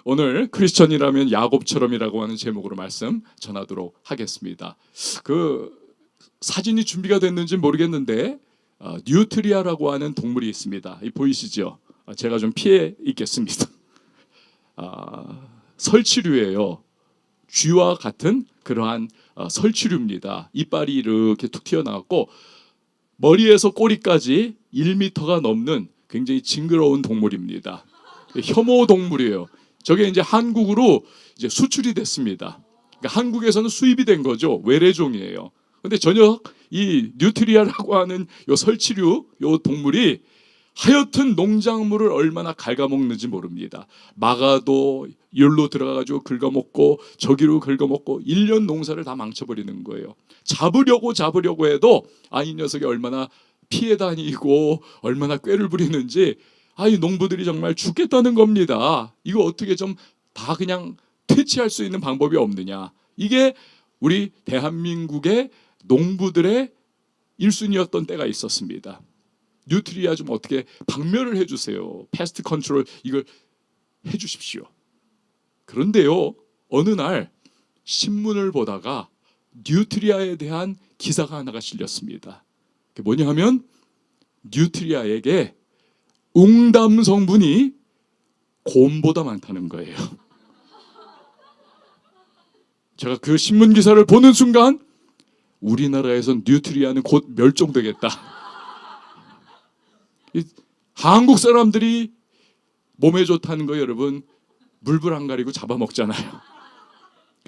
오늘 크리스천이라면 야곱처럼이라고 하는 제목으로 말씀 전하도록 하겠습니다. 그 사진이 준비가 됐는지 모르겠는데 뉴트리아라고 하는 동물이 있습니다. 보이시죠? 제가 좀 피해 있겠습니다. 설치류예요. 쥐와 같은 그러한 설치류입니다. 이빨이 이렇게 툭 튀어나왔고 머리에서 꼬리까지 1m가 넘는 굉장히 징그러운 동물입니다. 혐오 동물이에요. 저게 이제 한국으로 이제 수출이 됐습니다. 그러니까 한국에서는 수입이 된 거죠. 외래종이에요. 근데 전혀 이 뉴트리아라고 하는 요 설치류 요 동물이 하여튼 농작물을 얼마나 갉아먹는지 모릅니다. 막아도 열로 들어가가지고 긁어먹고 저기로 긁어먹고 1년 농사를 다 망쳐버리는 거예요. 잡으려고 해도 이 녀석이 얼마나 피해 다니고 얼마나 꾀를 부리는지 이 농부들이 정말 죽겠다는 겁니다. 이거 어떻게 좀 다 그냥 퇴치할 수 있는 방법이 없느냐. 이게 우리 대한민국의 농부들의 1순위였던 때가 있었습니다. 뉴트리아 좀 어떻게 박멸을 해주세요. 패스트 컨트롤 이걸 해주십시오. 그런데요, 어느 날 신문을 보다가 뉴트리아에 대한 기사가 하나가 실렸습니다. 그게 뭐냐 하면 뉴트리아에게 웅담 성분이 곰보다 많다는 거예요. 제가 그 신문 기사를 보는 순간 우리나라에선 뉴트리아는 곧 멸종되겠다. 한국 사람들이 몸에 좋다는 거 여러분 물불 안 가리고 잡아먹잖아요.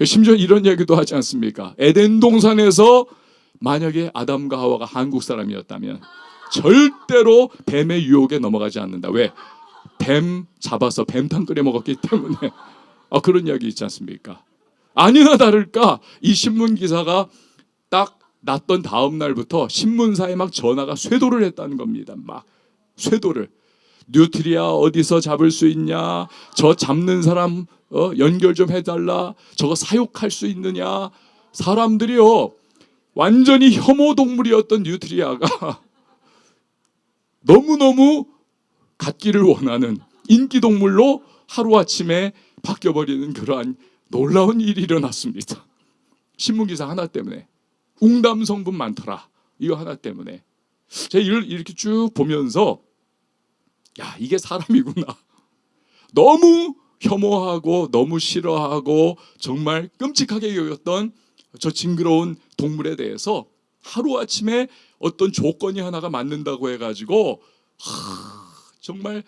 심지어 이런 얘기도 하지 않습니까? 에덴 동산에서 만약에 아담과 하와가 한국 사람이었다면 절대로 뱀의 유혹에 넘어가지 않는다. 왜? 뱀 잡아서 뱀탕 끓여 먹었기 때문에. 그런 이야기 있지 않습니까? 아니나 다를까 이 신문 기사가 딱 났던 다음 날부터 신문사에 막 전화가 쇄도를 했다는 겁니다. 막 쇄도를. 뉴트리아 어디서 잡을 수 있냐? 저 잡는 사람 연결 좀 해달라. 저거 사육할 수 있느냐? 사람들이요 완전히 혐오 동물이었던 뉴트리아가 너무너무 갖기를 원하는 인기 동물로 하루아침에 바뀌어버리는 그러한 놀라운 일이 일어났습니다. 신문기사 하나 때문에. 웅담 성분 많더라. 이거 하나 때문에. 제가 이렇게 쭉 보면서 이게 사람이구나. 너무 혐오하고 너무 싫어하고 정말 끔찍하게 여겼던 저 징그러운 동물에 대해서 하루아침에 어떤 조건이 하나가 맞는다고 해가지고 정말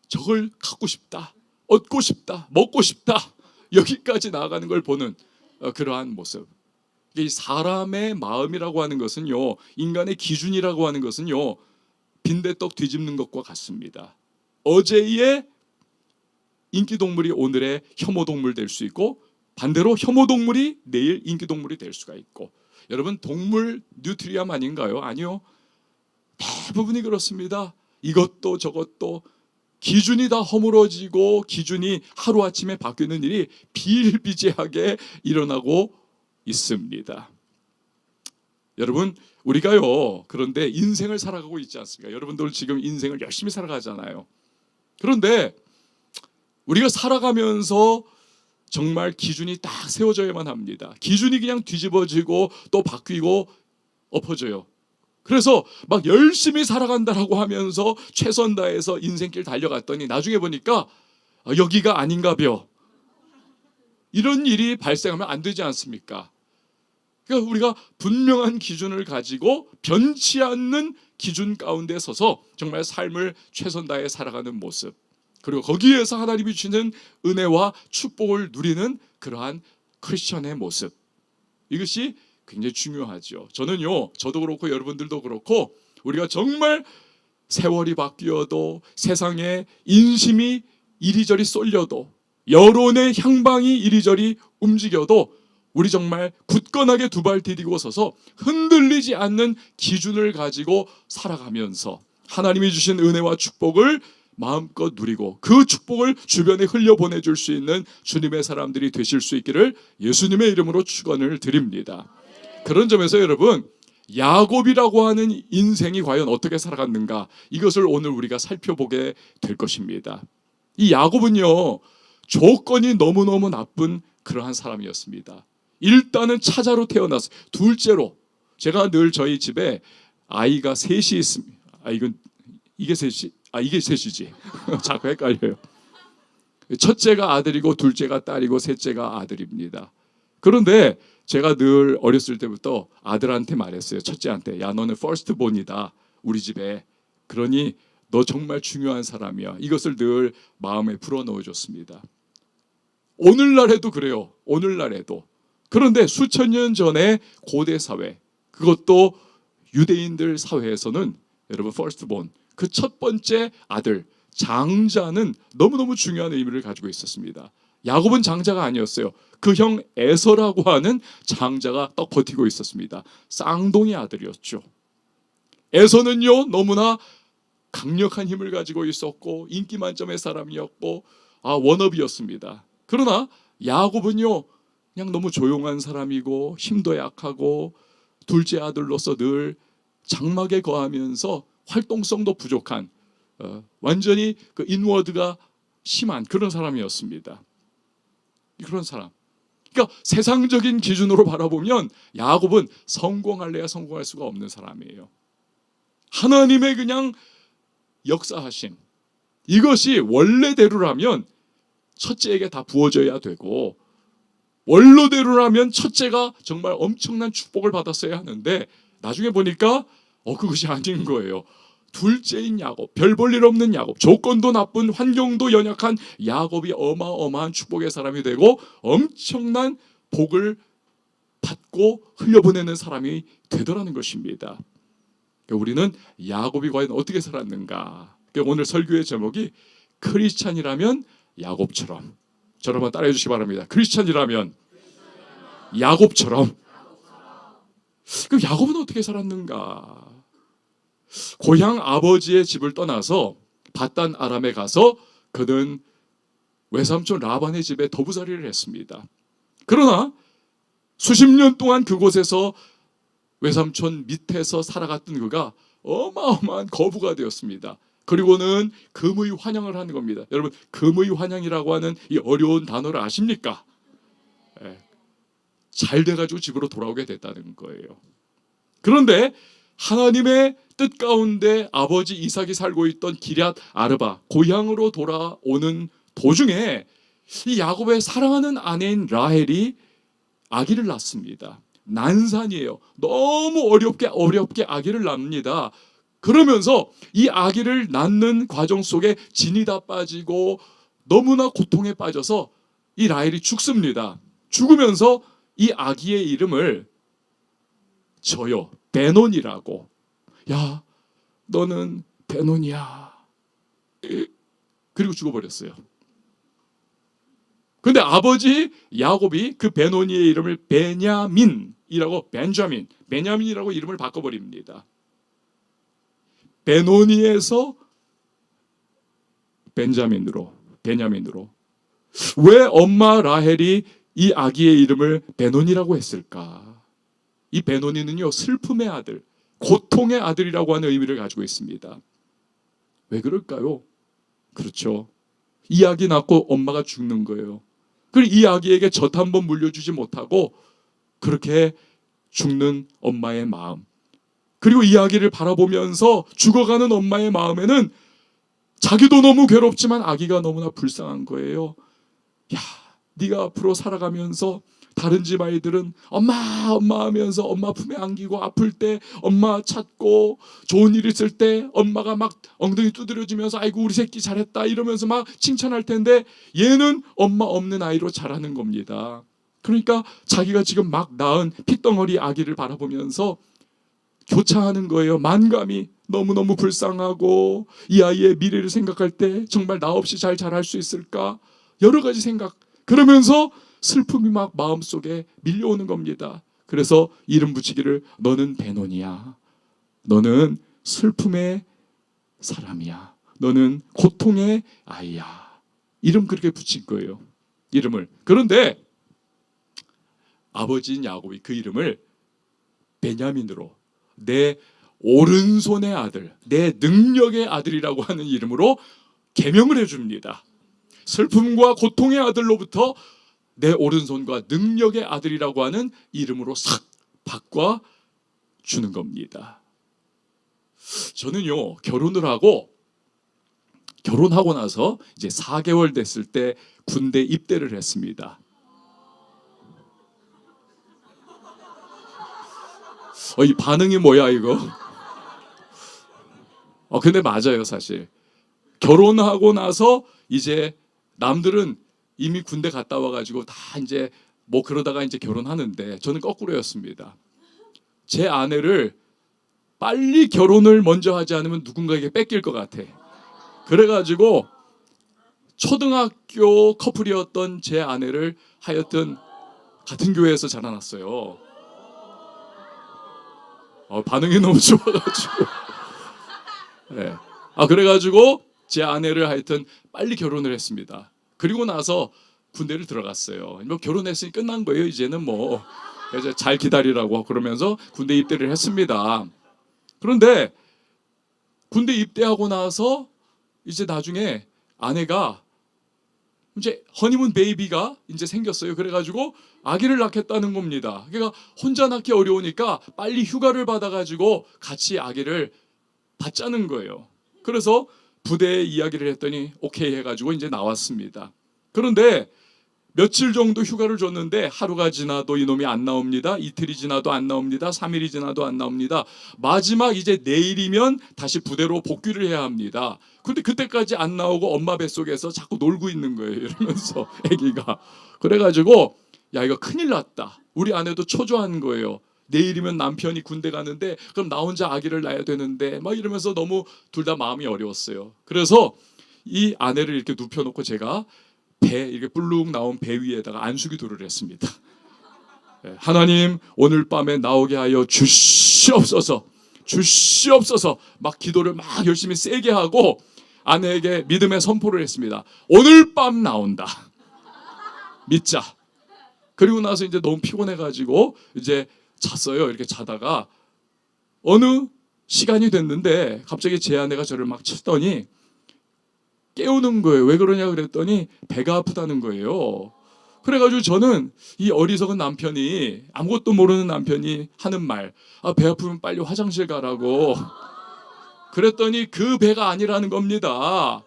저걸 갖고 싶다, 얻고 싶다, 먹고 싶다 여기까지 나아가는 걸 보는 그러한 모습. 이 사람의 마음이라고 하는 것은요, 인간의 기준이라고 하는 것은요, 빈대떡 뒤집는 것과 같습니다. 어제의 인기동물이 오늘의 혐오동물 될 수 있고 반대로 혐오동물이 내일 인기동물이 될 수가 있고. 여러분 동물 뉴트리아 아닌가요? 아니요. 대부분이 그렇습니다. 이것도 저것도 기준이 다 허물어지고 기준이 하루아침에 바뀌는 일이 비일비재하게 일어나고 있습니다. 여러분 우리가요 그런데 인생을 살아가고 있지 않습니까? 여러분들 지금 인생을 열심히 살아가잖아요. 그런데 우리가 살아가면서 정말 기준이 딱 세워져야만 합니다. 기준이 그냥 뒤집어지고 또 바뀌고 엎어져요. 그래서 막 열심히 살아간다라고 하면서 최선 다해서 인생길 달려갔더니 나중에 보니까 여기가 아닌가벼. 이런 일이 발생하면 안 되지 않습니까? 그러니까 우리가 분명한 기준을 가지고 변치 않는 기준 가운데 서서 정말 삶을 최선 다해 살아가는 모습, 그리고 거기에서 하나님이 주시는 은혜와 축복을 누리는 그러한 크리스천의 모습, 이것이 굉장히 중요하죠. 저는요, 저도 그렇고 여러분들도 그렇고 우리가 정말 세월이 바뀌어도 세상에 인심이 이리저리 쏠려도 여론의 향방이 이리저리 움직여도 우리 정말 굳건하게 두 발 디디고 서서 흔들리지 않는 기준을 가지고 살아가면서 하나님이 주신 은혜와 축복을 마음껏 누리고 그 축복을 주변에 흘려보내줄 수 있는 주님의 사람들이 되실 수 있기를 예수님의 이름으로 축원을 드립니다. 그런 점에서 여러분, 야곱이라고 하는 인생이 과연 어떻게 살아갔는가, 이것을 오늘 우리가 살펴보게 될 것입니다. 이 야곱은요 조건이 너무너무 나쁜 그러한 사람이었습니다. 일단은 차자로 태어났어요. 둘째로, 제가 늘 저희 집에 아이가 셋이 있습니다. 이게 셋이? 이게 셋이지. 자꾸 헷갈려요. 첫째가 아들이고 둘째가 딸이고 셋째가 아들입니다. 그런데 제가 늘 어렸을 때부터 아들한테 말했어요. 첫째한테, 야, 너는 퍼스트 본이다 우리 집에. 그러니 너 정말 중요한 사람이야. 이것을 늘 마음에 불어넣어 줬습니다. 오늘날에도 그래요. 오늘날에도. 그런데 수천 년 전에 고대 사회, 그것도 유대인들 사회에서는 여러분 퍼스트 본, 그 첫 번째 아들, 장자는 너무너무 중요한 의미를 가지고 있었습니다. 야곱은 장자가 아니었어요. 그 형 에서라고 하는 장자가 딱 버티고 있었습니다. 쌍둥이 아들이었죠. 에서는요, 너무나 강력한 힘을 가지고 있었고 인기 만점의 사람이었고 워너비였습니다. 그러나 야곱은요, 그냥 너무 조용한 사람이고 힘도 약하고 둘째 아들로서 늘 장막에 거하면서 활동성도 부족한 완전히 그 인워드가 심한 그런 사람이었습니다. 그런 사람. 그러니까 세상적인 기준으로 바라보면 야곱은 성공할래야 성공할 수가 없는 사람이에요. 하나님의 그냥 역사하심, 이것이 원래대로라면 첫째에게 다 부어져야 되고, 원로대로라면 첫째가 정말 엄청난 축복을 받았어야 하는데 나중에 보니까 그것이 아닌 거예요. 둘째인 야곱, 별 볼 일 없는 야곱, 조건도 나쁜, 환경도 연약한 야곱이 어마어마한 축복의 사람이 되고 엄청난 복을 받고 흘려보내는 사람이 되더라는 것입니다. 우리는 야곱이 과연 어떻게 살았는가? 오늘 설교의 제목이 크리스찬이라면 야곱처럼. 저를 한번 따라해 주시기 바랍니다. 크리스찬이라면 야곱처럼. 그럼 야곱은 어떻게 살았는가? 고향 아버지의 집을 떠나서 밧단 아람에 가서 그는 외삼촌 라반의 집에 더부살이를 했습니다. 그러나 수십 년 동안 그곳에서 외삼촌 밑에서 살아갔던 그가 어마어마한 거부가 되었습니다. 그리고는 금의 환영을 하는 겁니다. 여러분, 금의 환영이라고 하는 이 어려운 단어를 아십니까? 잘 돼가지고 집으로 돌아오게 됐다는 거예요. 그런데 하나님의 뜻 가운데 아버지 이삭이 살고 있던 기럇 아르바 고향으로 돌아오는 도중에 이 야곱의 사랑하는 아내인 라헬이 아기를 낳습니다. 난산이에요. 너무 어렵게 아기를 낳습니다. 그러면서 이 아기를 낳는 과정 속에 진이 다 빠지고 너무나 고통에 빠져서 이 라헬이 죽습니다. 죽으면서 이 아기의 이름을 저요, 베논이라고. 야, 너는 베논이야. 그리고 죽어버렸어요. 근데 아버지 야곱이 그 베논이의 이름을 베냐민이라고 이름을 바꿔버립니다. 베논이에서 베냐민으로. 왜 엄마 라헬이 이 아기의 이름을 베논이라고 했을까? 이 베논이는요, 슬픔의 아들, 고통의 아들이라고 하는 의미를 가지고 있습니다. 왜 그럴까요? 그렇죠. 이 아기 낳고 엄마가 죽는 거예요. 그리고 이 아기에게 젖 한 번 물려주지 못하고 그렇게 죽는 엄마의 마음, 그리고 이 아기를 바라보면서 죽어가는 엄마의 마음에는 자기도 너무 괴롭지만 아기가 너무나 불쌍한 거예요. 야, 네가 앞으로 살아가면서 다른 집 아이들은 엄마 하면서 엄마 품에 안기고 아플 때 엄마 찾고 좋은 일 있을 때 엄마가 막 엉덩이 두드려주면서 아이고 우리 새끼 잘했다 이러면서 막 칭찬할 텐데 얘는 엄마 없는 아이로 자라는 겁니다. 그러니까 자기가 지금 막 낳은 핏덩어리 아기를 바라보면서 교차하는 거예요. 만감이 너무너무 불쌍하고 이 아이의 미래를 생각할 때 정말 나 없이 잘 자랄 수 있을까? 여러 가지 생각, 그러면서 슬픔이 막 마음속에 밀려오는 겁니다. 그래서 이름 붙이기를 너는 베논이야. 너는 슬픔의 사람이야. 너는 고통의 아이야. 이름 그렇게 붙인 거예요. 이름을. 그런데 아버지인 야곱이 그 이름을 베냐민으로, 내 오른손의 아들, 내 능력의 아들이라고 하는 이름으로 계명을 해줍니다. 슬픔과 고통의 아들로부터 내 오른손과 능력의 아들이라고 하는 이름으로 싹 바꿔주는 겁니다. 저는요, 결혼하고 나서 이제 4개월 됐을 때 군대 입대를 했습니다. 이 반응이 뭐야 이거? 근데 맞아요, 사실. 결혼하고 나서 이제 남들은 이미 군대 갔다 와가지고 다 이제 뭐 그러다가 이제 결혼하는데 저는 거꾸로였습니다. 제 아내를 빨리 결혼을 먼저 하지 않으면 누군가에게 뺏길 것 같아. 그래가지고 초등학교 커플이었던 제 아내를 하여튼 같은 교회에서 자라났어요. 반응이 너무 좋아가지고. 네. 그래가지고 제 아내를 하여튼 빨리 결혼을 했습니다. 그리고 나서 군대를 들어갔어요. 뭐 결혼했으니 끝난 거예요. 이제는 뭐 그래서 잘 기다리라고 그러면서 군대 입대를 했습니다. 그런데 군대 입대하고 나서 이제 나중에 아내가 이제 허니문 베이비가 이제 생겼어요. 그래가지고 아기를 낳겠다는 겁니다. 그러니까 혼자 낳기 어려우니까 빨리 휴가를 받아가지고 같이 아기를 받자는 거예요. 그래서 부대에 이야기를 했더니 오케이 해가지고 이제 나왔습니다. 그런데 며칠 정도 휴가를 줬는데 하루가 지나도 이놈이 안 나옵니다. 이틀이 지나도 안 나옵니다. 3일이 지나도 안 나옵니다. 마지막 이제 내일이면 다시 부대로 복귀를 해야 합니다. 근데 그때까지 안 나오고 엄마 뱃속에서 자꾸 놀고 있는 거예요. 이러면서 아기가. 그래가지고 야 이거 큰일 났다. 우리 아내도 초조한 거예요. 내일이면 남편이 군대 가는데 그럼 나 혼자 아기를 낳아야 되는데 막 이러면서 너무 둘 다 마음이 어려웠어요. 그래서 이 아내를 이렇게 눕혀놓고 제가 배 이렇게 불룩 나온 배 위에다가 안수기도를 했습니다. 하나님 오늘 밤에 나오게 하여 주시옵소서 막 기도를 막 열심히 세게 하고 아내에게 믿음의 선포를 했습니다. 오늘 밤 나온다. 믿자. 그리고 나서 이제 너무 피곤해가지고 이제 잤어요. 이렇게 자다가 어느 시간이 됐는데 갑자기 제 아내가 저를 막 치더니 깨우는 거예요. 왜 그러냐 그랬더니 배가 아프다는 거예요. 그래가지고 저는 이 어리석은 남편이 아무것도 모르는 남편이 하는 말, 배 아프면 빨리 화장실 가라고. 그랬더니 그 배가 아니라는 겁니다.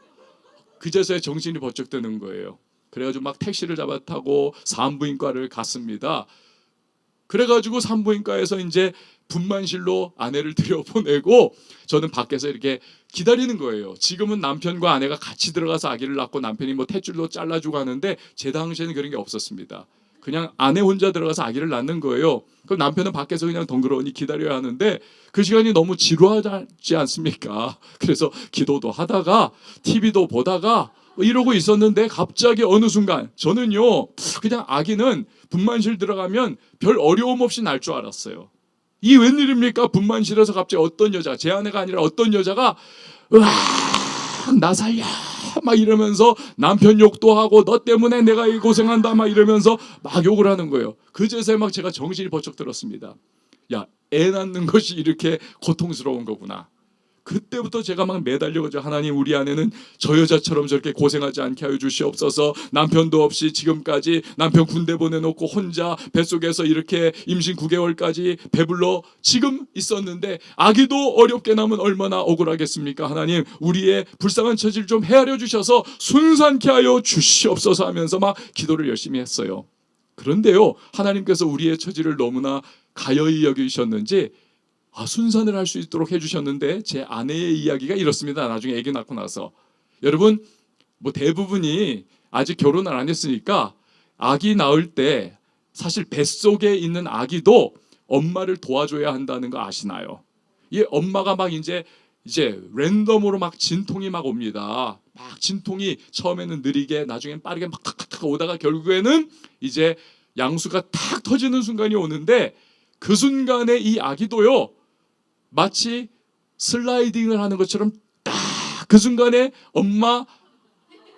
그제서야 정신이 번쩍 드는 거예요. 그래가지고 막 택시를 잡아 타고 산부인과를 갔습니다. 그래가지고 산부인과에서 이제 분만실로 아내를 들여보내고 저는 밖에서 이렇게 기다리는 거예요. 지금은 남편과 아내가 같이 들어가서 아기를 낳고 남편이 뭐 탯줄로 잘라주고 하는데 제 당시에는 그런 게 없었습니다. 그냥 아내 혼자 들어가서 아기를 낳는 거예요. 그럼 남편은 밖에서 그냥 덩그러니 기다려야 하는데 그 시간이 너무 지루하지 않습니까? 그래서 기도도 하다가 TV도 보다가 이러고 있었는데 갑자기 어느 순간 저는요 그냥 아기는 분만실 들어가면 별 어려움 없이 날 줄 알았어요. 이 웬일입니까? 분만실에서 갑자기 어떤 여자가 제 아내가 아니라 어떤 여자가 으악 나 살려 막 이러면서 남편 욕도 하고 너 때문에 내가 이 고생한다 막 이러면서 막 욕을 하는 거예요. 그제서야 막 제가 정신이 번쩍 들었습니다. 야, 애 낳는 것이 이렇게 고통스러운 거구나. 그때부터 제가 막 매달려가지고 하나님 우리 아내는 저 여자처럼 저렇게 고생하지 않게 하여 주시옵소서. 남편도 없이 지금까지 남편 군대 보내놓고 혼자 뱃속에서 이렇게 임신 9개월까지 배불러 지금 있었는데 아기도 어렵게 낳으면 얼마나 억울하겠습니까. 하나님 우리의 불쌍한 처지를 좀 헤아려 주셔서 순산케 하여 주시옵소서 하면서 막 기도를 열심히 했어요. 그런데요 하나님께서 우리의 처지를 너무나 가여이 여기셨는지 순산을 할 수 있도록 해주셨는데 제 아내의 이야기가 이렇습니다. 나중에 아기 낳고 나서 여러분 뭐 대부분이 아직 결혼을 안 했으니까 아기 낳을 때 사실 뱃속에 있는 아기도 엄마를 도와줘야 한다는 거 아시나요? 이 엄마가 막 이제 랜덤으로 막 진통이 막 옵니다. 막 진통이 처음에는 느리게 나중엔 빠르게 막 탁탁탁 오다가 결국에는 이제 양수가 탁 터지는 순간이 오는데 그 순간에 이 아기도요 마치 슬라이딩을 하는 것처럼 딱 그 순간에 엄마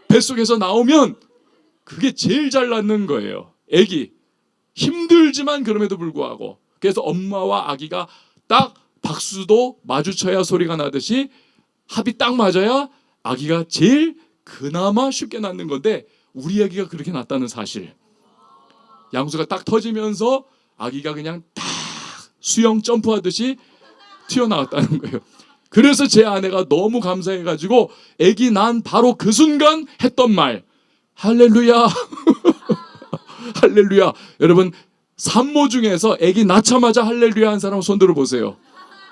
뱃속에서 나오면 그게 제일 잘 낫는 거예요. 아기 힘들지만 그럼에도 불구하고 그래서 엄마와 아기가 딱 박수도 마주쳐야 소리가 나듯이 합이 딱 맞아야 아기가 제일 그나마 쉽게 낳는 건데 우리 아기가 그렇게 낳았다는 사실. 양수가 딱 터지면서 아기가 그냥 딱 수영 점프하듯이 튀어나왔다는 거예요. 그래서 제 아내가 너무 감사해가지고 아기 난 바로 그 순간 했던 말, 할렐루야. 할렐루야. 여러분, 산모 중에서 아기 낳자마자 할렐루야 한 사람 손 들어보세요.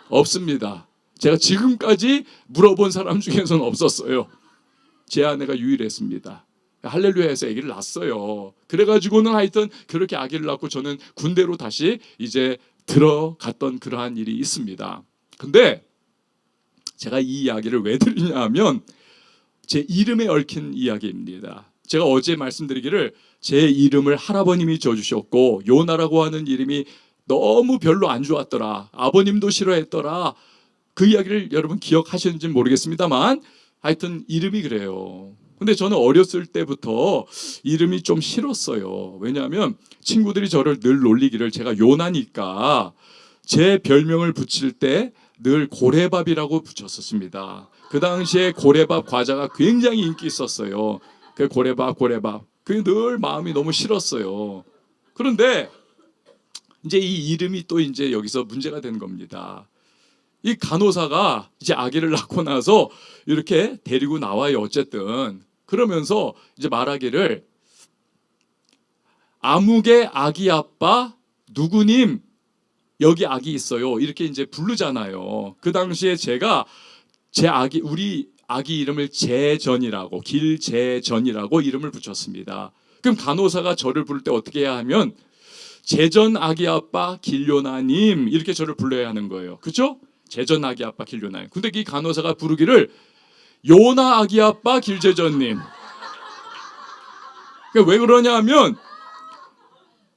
없습니다. 제가 지금까지 물어본 사람 중에서는 없었어요. 제 아내가 유일했습니다. 할렐루야에서 아기를 낳았어요. 그래가지고는 하여튼 그렇게 아기를 낳고 저는 군대로 다시 이제 들어갔던 그러한 일이 있습니다. 근데 제가 이 이야기를 왜 드리냐 하면 제 이름에 얽힌 이야기입니다. 제가 어제 말씀드리기를 제 이름을 할아버님이 지어주셨고 요나라고 하는 이름이 너무 별로 안 좋았더라. 아버님도 싫어했더라. 그 이야기를 여러분 기억하시는지 모르겠습니다만 하여튼 이름이 그래요. 근데 저는 어렸을 때부터 이름이 좀 싫었어요. 왜냐하면 친구들이 저를 늘 놀리기를 제가 요나니까 제 별명을 붙일 때 늘 고래밥이라고 붙였었습니다. 그 당시에 고래밥 과자가 굉장히 인기 있었어요. 그 고래밥. 그게 늘 마음이 너무 싫었어요. 그런데 이제 이 이름이 또 이제 여기서 문제가 된 겁니다. 이 간호사가 이제 아기를 낳고 나서 이렇게 데리고 나와요. 어쨌든 그러면서 이제 말하기를 아무개 아기 아빠 누구님 여기 아기 있어요. 이렇게 이제 부르잖아요. 그 당시에 제가 제 아기 우리 아기 이름을 재전이라고 길재전이라고 이름을 붙였습니다. 그럼 간호사가 저를 부를 때 어떻게 해야 하면 재전 아기 아빠 길요나님 이렇게 저를 불러야 하는 거예요. 그렇죠? 재전 아기 아빠 길요나님. 근데 이 간호사가 부르기를 요나 아기 아빠 길재전님. 그러니까 왜 그러냐 하면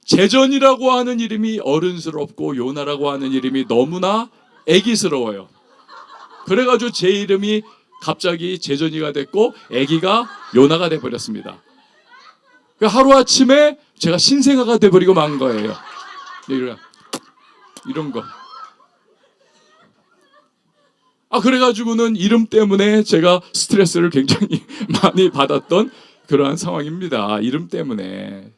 재전이라고 하는 이름이 어른스럽고 요나라고 하는 이름이 너무나 애기스러워요. 그래가지고 제 이름이 갑자기 재전이가 됐고 애기가 요나가 돼버렸습니다. 하루아침에 제가 신생아가 돼버리고 만 거예요. 이런 거. 그래가지고는 이름 때문에 제가 스트레스를 굉장히 많이 받았던 그러한 상황입니다. 이름 때문에.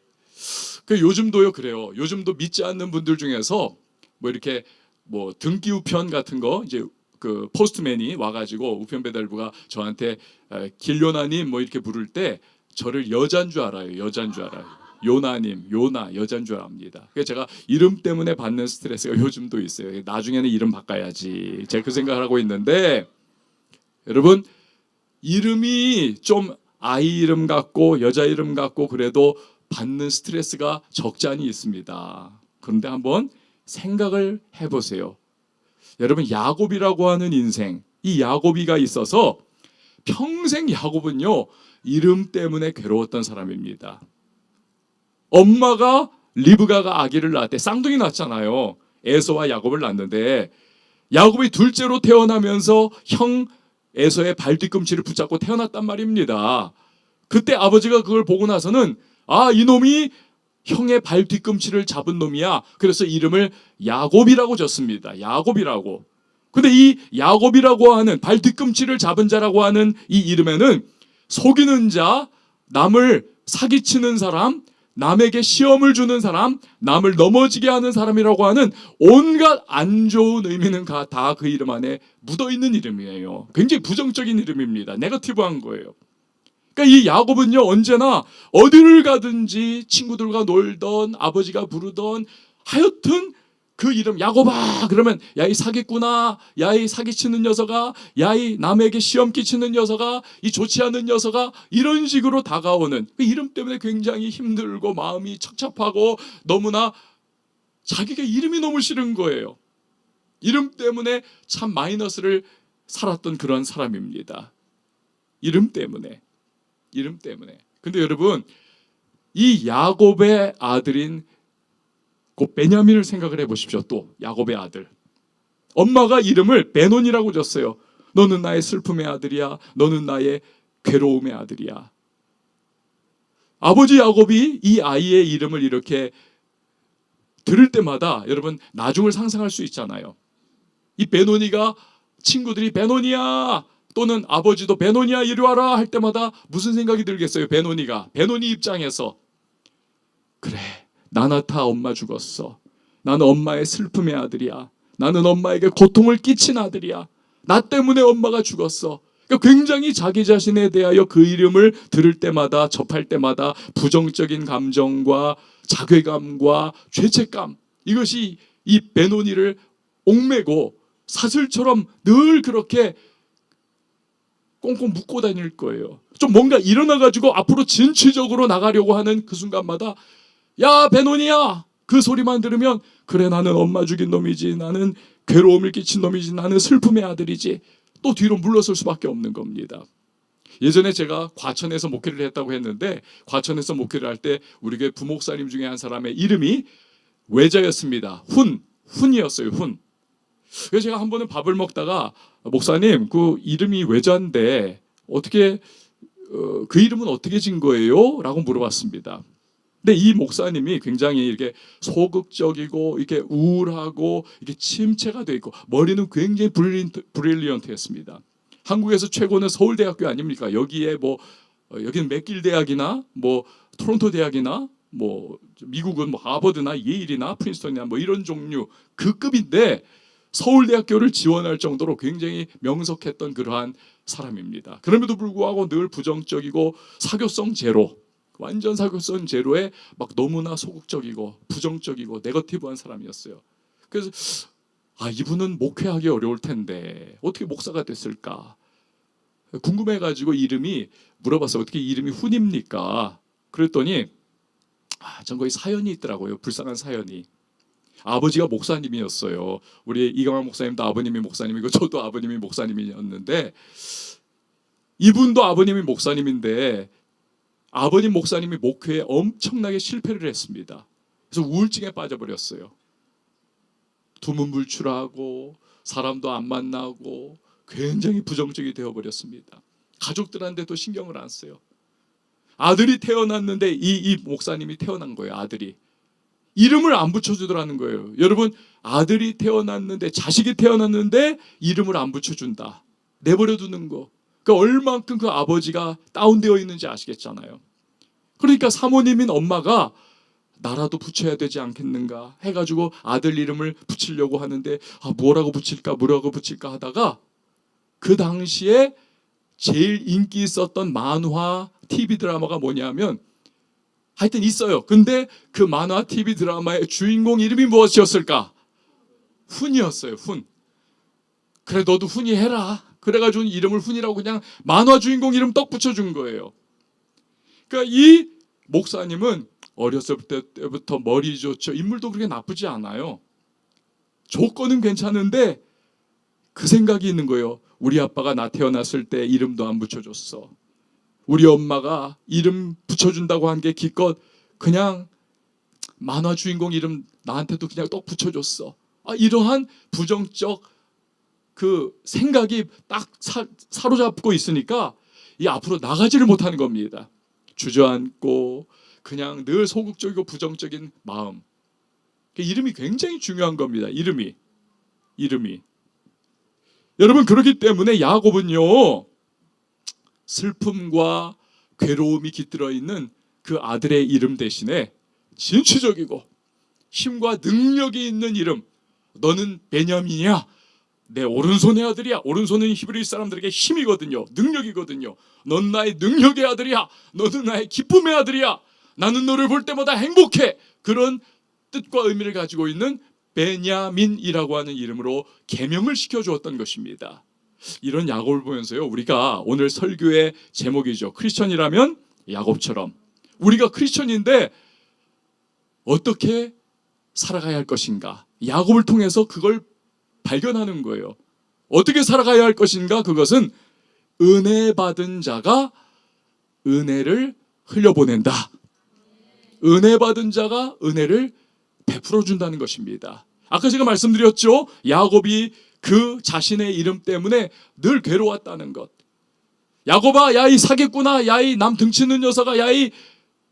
요즘도요 그래요. 요즘도 믿지 않는 분들 중에서 뭐 이렇게 뭐 등기 우편 같은 거 이제 그 포스트맨이 와가지고 우편 배달부가 저한테 길요나님 뭐 이렇게 부를 때 저를 여잔 줄 알아요. 요나님, 요나 여잔 줄 압니다. 그래서 제가 이름 때문에 받는 스트레스가 요즘도 있어요. 나중에는 이름 바꿔야지. 제가 그 생각을 하고 있는데 여러분 이름이 좀 아이 이름 같고 여자 이름 같고 그래도 받는 스트레스가 적잖이 있습니다. 그런데 한번 생각을 해보세요. 여러분 야곱이라고 하는 인생, 이 야곱이가 있어서 평생 야곱은요 이름 때문에 괴로웠던 사람입니다. 엄마가 리브가가 아기를 낳을 때 쌍둥이 낳았잖아요. 에서와 야곱을 낳았는데 야곱이 둘째로 태어나면서 형 에서의 발 뒤꿈치를 붙잡고 태어났단 말입니다. 그때 아버지가 그걸 보고 나서는 이놈이 형의 발 뒤꿈치를 잡은 놈이야. 그래서 이름을 야곱이라고 졌습니다. 야곱이라고. 근데 이 야곱이라고 하는 발 뒤꿈치를 잡은 자라고 하는 이 이름에는 속이는 자, 남을 사기치는 사람, 남에게 시험을 주는 사람, 남을 넘어지게 하는 사람이라고 하는 온갖 안 좋은 의미는 다 그 이름 안에 묻어있는 이름이에요. 굉장히 부정적인 이름입니다. 네거티브한 거예요. 그러니까 이 야곱은요 언제나 어디를 가든지 친구들과 놀던 아버지가 부르던 하여튼 그 이름 야곱아 그러면 야 이 사기꾼아, 야 이 사기치는 녀석아, 야 이 남에게 시험 끼치는 녀석아, 이 좋지 않은 녀석아 이런 식으로 다가오는 그 이름 때문에 굉장히 힘들고 마음이 척척하고 너무나 자기가 이름이 너무 싫은 거예요. 이름 때문에 참 마이너스를 살았던 그런 사람입니다. 이름 때문에. 근데 여러분 이 야곱의 아들인 그 베냐민을 생각을 해보십시오. 또 야곱의 아들 엄마가 이름을 베논이라고 줬어요. 너는 나의 슬픔의 아들이야. 너는 나의 괴로움의 아들이야. 아버지 야곱이 이 아이의 이름을 이렇게 들을 때마다 여러분 나중을 상상할 수 있잖아요. 이 베논이가 친구들이 베논이야 또는 아버지도 베노니야 이리 와라 할 때마다 무슨 생각이 들겠어요? 베노니 입장에서 그래, 나나타 엄마 죽었어. 나는 엄마의 슬픔의 아들이야. 나는 엄마에게 고통을 끼친 아들이야. 나 때문에 엄마가 죽었어. 그러니까 굉장히 자기 자신에 대하여 그 이름을 들을 때마다, 접할 때마다 부정적인 감정과 자괴감과 죄책감, 이것이 이 베노니를 옥매고 사슬처럼 늘 그렇게 꽁꽁 묶고 다닐 거예요. 좀 뭔가 일어나가지고 앞으로 진취적으로 나가려고 하는 그 순간마다 야 베노니야, 그 소리만 들으면 그래, 나는 엄마 죽인 놈이지, 나는 괴로움을 끼친 놈이지, 나는 슬픔의 아들이지, 또 뒤로 물러설 수밖에 없는 겁니다. 예전에 제가 과천에서 목회를 했다고 했는데, 과천에서 목회를 할 때 우리 교회 부목사님 중에 한 사람의 이름이 외자였습니다. 훈이었어요. 훈. 그래서 제가 한 번은 밥을 먹다가 목사님, 그 이름이 외자인데 어떻게 그 이름은 어떻게 진 거예요? 라고 물어봤습니다. 근데 이 목사님이 굉장히 이렇게 소극적이고 이렇게 우울하고 이렇게 침체가 돼 있고 머리는 굉장히 브릴리언트했습니다. 한국에서 최고는 서울대학교 아닙니까? 여기에 뭐 여기는 맥길 대학이나 뭐 토론토 대학이나 뭐 미국은 뭐 하버드나 예일이나 프린스턴이나 뭐 이런 종류 그 급인데 서울대학교를 지원할 정도로 굉장히 명석했던 그러한 사람입니다. 그럼에도 불구하고 늘 부정적이고 사교성 제로, 완전 사교성 제로에 막 너무나 소극적이고 부정적이고 네거티브한 사람이었어요. 그래서 이분은 목회하기 어려울 텐데 어떻게 목사가 됐을까 궁금해가지고 이름이 물어봤어요. 어떻게 이름이 훈입니까? 그랬더니 전 거기 사연이 있더라고요. 불쌍한 사연이. 아버지가 목사님이었어요. 우리 이강환 목사님도 아버님이 목사님이고 저도 아버님이 목사님이었는데, 이분도 아버님이 목사님인데 아버님 목사님이 목회에 엄청나게 실패를 했습니다. 그래서 우울증에 빠져버렸어요. 두문불출하고 사람도 안 만나고 굉장히 부정적이 되어버렸습니다. 가족들한테도 신경을 안 써요. 아들이 태어났는데 이 목사님이 태어난 거예요. 아들이 이름을 안 붙여주더라는 거예요. 여러분, 아들이 태어났는데, 자식이 태어났는데 이름을 안 붙여준다, 내버려 두는 거, 그러니까 얼만큼 그 아버지가 다운되어 있는지 아시겠잖아요. 그러니까 사모님인 엄마가 나라도 붙여야 되지 않겠는가 해가지고 아들 이름을 붙이려고 하는데 뭐라고 붙일까 하다가 그 당시에 제일 인기 있었던 만화 TV 드라마가 뭐냐면, 하여튼 있어요. 근데 그 만화 TV 드라마의 주인공 이름이 무엇이었을까? 훈이었어요. 훈. 그래, 너도 훈이 해라. 그래가지고 이름을 훈이라고 그냥 만화 주인공 이름 떡 붙여준 거예요. 그러니까 이 목사님은 어렸을 때부터 머리 좋죠. 인물도 그렇게 나쁘지 않아요. 조건은 괜찮은데 그 생각이 있는 거예요. 우리 아빠가 나 태어났을 때 이름도 안 붙여줬어. 우리 엄마가 이름 붙여준다고 한 게 기껏 그냥 만화 주인공 이름 나한테도 그냥 떡 붙여줬어. 이러한 부정적 그 생각이 딱 사로잡고 있으니까 이 앞으로 나가지를 못하는 겁니다. 주저앉고 그냥 늘 소극적이고 부정적인 마음. 이름이 굉장히 중요한 겁니다. 이름이. 여러분, 그렇기 때문에 야곱은요, 슬픔과 괴로움이 깃들어 있는 그 아들의 이름 대신에 진취적이고 힘과 능력이 있는 이름, 너는 베냐민이야, 내 오른손의 아들이야. 오른손은 히브리 사람들에게 힘이거든요. 능력이거든요. 넌 나의 능력의 아들이야. 너는 나의 기쁨의 아들이야. 나는 너를 볼 때마다 행복해. 그런 뜻과 의미를 가지고 있는 베냐민이라고 하는 이름으로 계명을 시켜주었던 것입니다. 이런 야곱을 보면서요, 우리가 오늘 설교의 제목이죠. 크리스천이라면 야곱처럼. 우리가 크리스천인데 어떻게 살아가야 할 것인가? 야곱을 통해서 그걸 발견하는 거예요. 어떻게 살아가야 할 것인가? 그것은 은혜 받은 자가 은혜를 흘려보낸다. 은혜 받은 자가 은혜를 베풀어 준다는 것입니다. 아까 제가 말씀드렸죠. 야곱이 그 자신의 이름 때문에 늘 괴로웠다는 것. 야곱아, 야 이 사기꾼아, 야 이 남 등치는 녀석아, 야 이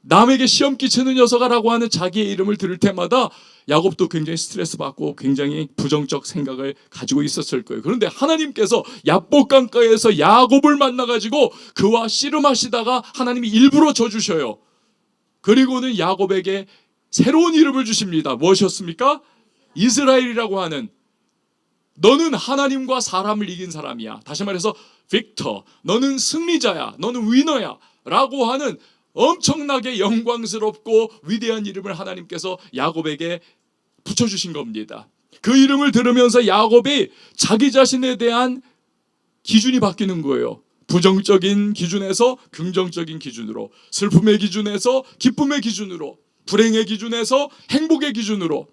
남에게 시험 끼치는 녀석아라고 하는 자기의 이름을 들을 때마다 야곱도 굉장히 스트레스 받고 굉장히 부정적 생각을 가지고 있었을 거예요. 그런데 하나님께서 야복 강가에서 야곱을 만나가지고 그와 씨름하시다가 하나님이 일부러 져주셔요. 그리고는 야곱에게 새로운 이름을 주십니다. 무엇이었습니까? 이스라엘이라고 하는, 너는 하나님과 사람을 이긴 사람이야. 다시 말해서 빅터, 너는 승리자야, 너는 위너야 라고 하는 엄청나게 영광스럽고 위대한 이름을 하나님께서 야곱에게 붙여주신 겁니다. 그 이름을 들으면서 야곱이 자기 자신에 대한 기준이 바뀌는 거예요. 부정적인 기준에서 긍정적인 기준으로, 슬픔의 기준에서 기쁨의 기준으로, 불행의 기준에서 행복의 기준으로,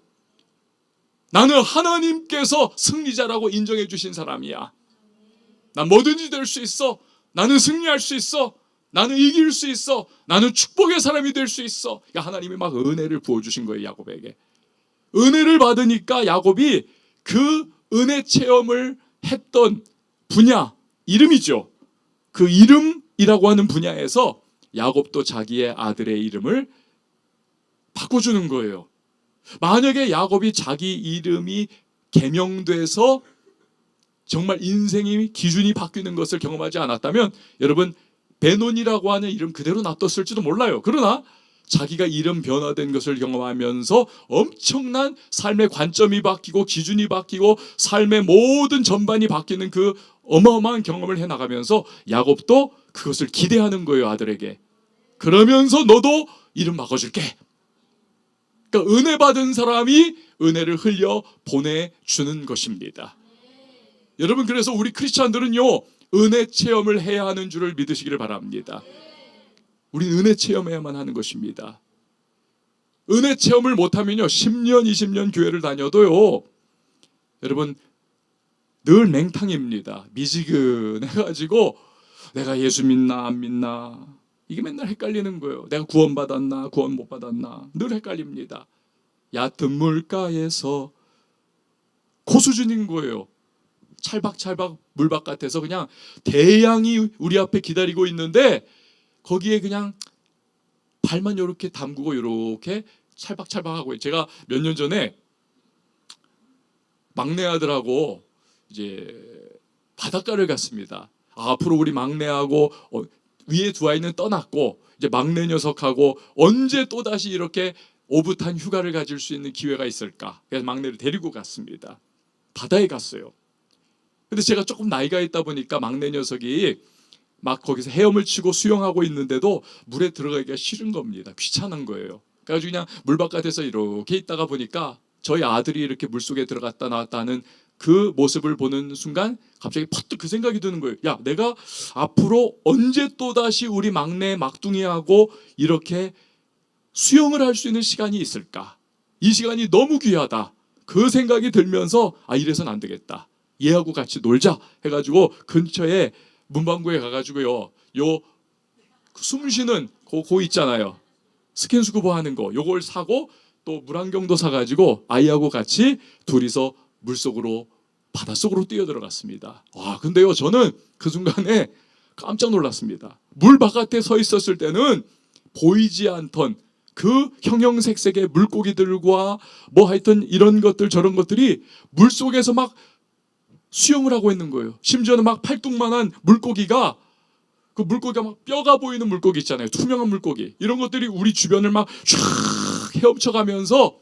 나는 하나님께서 승리자라고 인정해 주신 사람이야. 난 뭐든지 될 수 있어. 나는 승리할 수 있어. 나는 이길 수 있어. 나는 축복의 사람이 될 수 있어. 그러니까 하나님이 막 은혜를 부어주신 거예요, 야곱에게. 은혜를 받으니까 야곱이 그 은혜 체험을 했던 분야, 이름이죠. 그 이름이라고 하는 분야에서 야곱도 자기의 아들의 이름을 바꿔주는 거예요. 만약에 야곱이 자기 이름이 개명돼서 정말 인생의 기준이 바뀌는 것을 경험하지 않았다면 여러분 베논이라고 하는 이름 그대로 놔뒀을지도 몰라요. 그러나 자기가 이름 변화된 것을 경험하면서 엄청난 삶의 관점이 바뀌고 기준이 바뀌고 삶의 모든 전반이 바뀌는 그 어마어마한 경험을 해나가면서 야곱도 그것을 기대하는 거예요, 아들에게. 그러면서 너도 이름 바꿔줄게. 그러니까 은혜 받은 사람이 은혜를 흘려 보내주는 것입니다. 여러분, 그래서 우리 크리스찬들은요, 은혜 체험을 해야 하는 줄을 믿으시기를 바랍니다. 우리는 은혜 체험해야만 하는 것입니다. 은혜 체험을 못하면요, 10년, 20년 교회를 다녀도요, 여러분, 늘 맹탕입니다. 미지근해가지고 내가 예수 믿나 안 믿나 이게 맨날 헷갈리는 거예요. 내가 구원받았나 구원 못 받았나 늘 헷갈립니다. 얕은 물가에서 고수준인 거예요. 찰박찰박 물바깥에서 그냥 대양이 우리 앞에 기다리고 있는데 거기에 그냥 발만 이렇게 담그고 이렇게 찰박찰박하고, 제가 몇 년 전에 막내 아들하고 이제 바닷가를 갔습니다. 앞으로 우리 막내하고 위에 두 아이는 떠났고 이제 막내 녀석하고 언제 또다시 이렇게 오붓한 휴가를 가질 수 있는 기회가 있을까? 그래서 막내를 데리고 갔습니다. 바다에 갔어요. 근데 제가 조금 나이가 있다 보니까 막내 녀석이 막 거기서 헤엄을 치고 수영하고 있는데도 물에 들어가기가 싫은 겁니다. 귀찮은 거예요. 그래가지고 그냥 물 바깥에서 이렇게 있다가 보니까 저희 아들이 이렇게 물속에 들어갔다 나왔다 하는 그 모습을 보는 순간 갑자기 퍼뜩 그 생각이 드는 거예요. 야, 내가 앞으로 언제 또다시 우리 막내 막둥이하고 이렇게 수영을 할 수 있는 시간이 있을까? 이 시간이 너무 귀하다. 그 생각이 들면서 이래서는 안 되겠다. 얘하고 같이 놀자 해가지고 근처에 문방구에 가가지고요, 요 숨 쉬는 고 있잖아요. 스킨스쿠버 하는 거, 요걸 사고 또 물안경도 사가지고 아이하고 같이 둘이서 물속으로 바닷속으로 뛰어들어갔습니다. 근데요, 저는 그 순간에 깜짝 놀랐습니다. 물 바깥에 서 있었을 때는 보이지 않던 그 형형색색의 물고기들과 뭐 하여튼 이런 것들 저런 것들이 물속에서 막 수영을 하고 있는 거예요. 심지어는 막 팔뚝만한 물고기가, 그 물고기가 막 뼈가 보이는 물고기 있잖아요. 투명한 물고기. 이런 것들이 우리 주변을 막 쫙 헤엄쳐가면서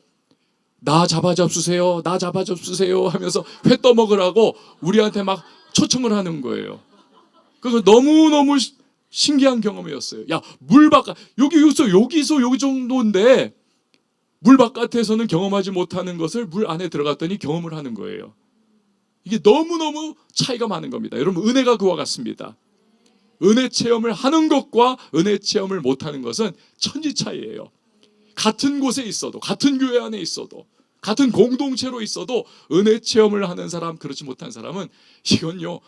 나 잡아잡수세요, 나 잡아잡수세요 하면서 회 떠먹으라고 우리한테 막 초청을 하는 거예요. 그래서 너무너무 신기한 경험이었어요. 야, 물 바깥, 여기서 여기 정도인데 물 바깥에서는 경험하지 못하는 것을 물 안에 들어갔더니 경험을 하는 거예요. 이게 너무너무 차이가 많은 겁니다. 여러분, 은혜가 그와 같습니다. 은혜 체험을 하는 것과 은혜 체험을 못하는 것은 천지 차이예요. 같은 곳에 있어도, 같은 교회 안에 있어도, 같은 공동체로 있어도 은혜 체험을 하는 사람, 그렇지 못한 사람은 이건요,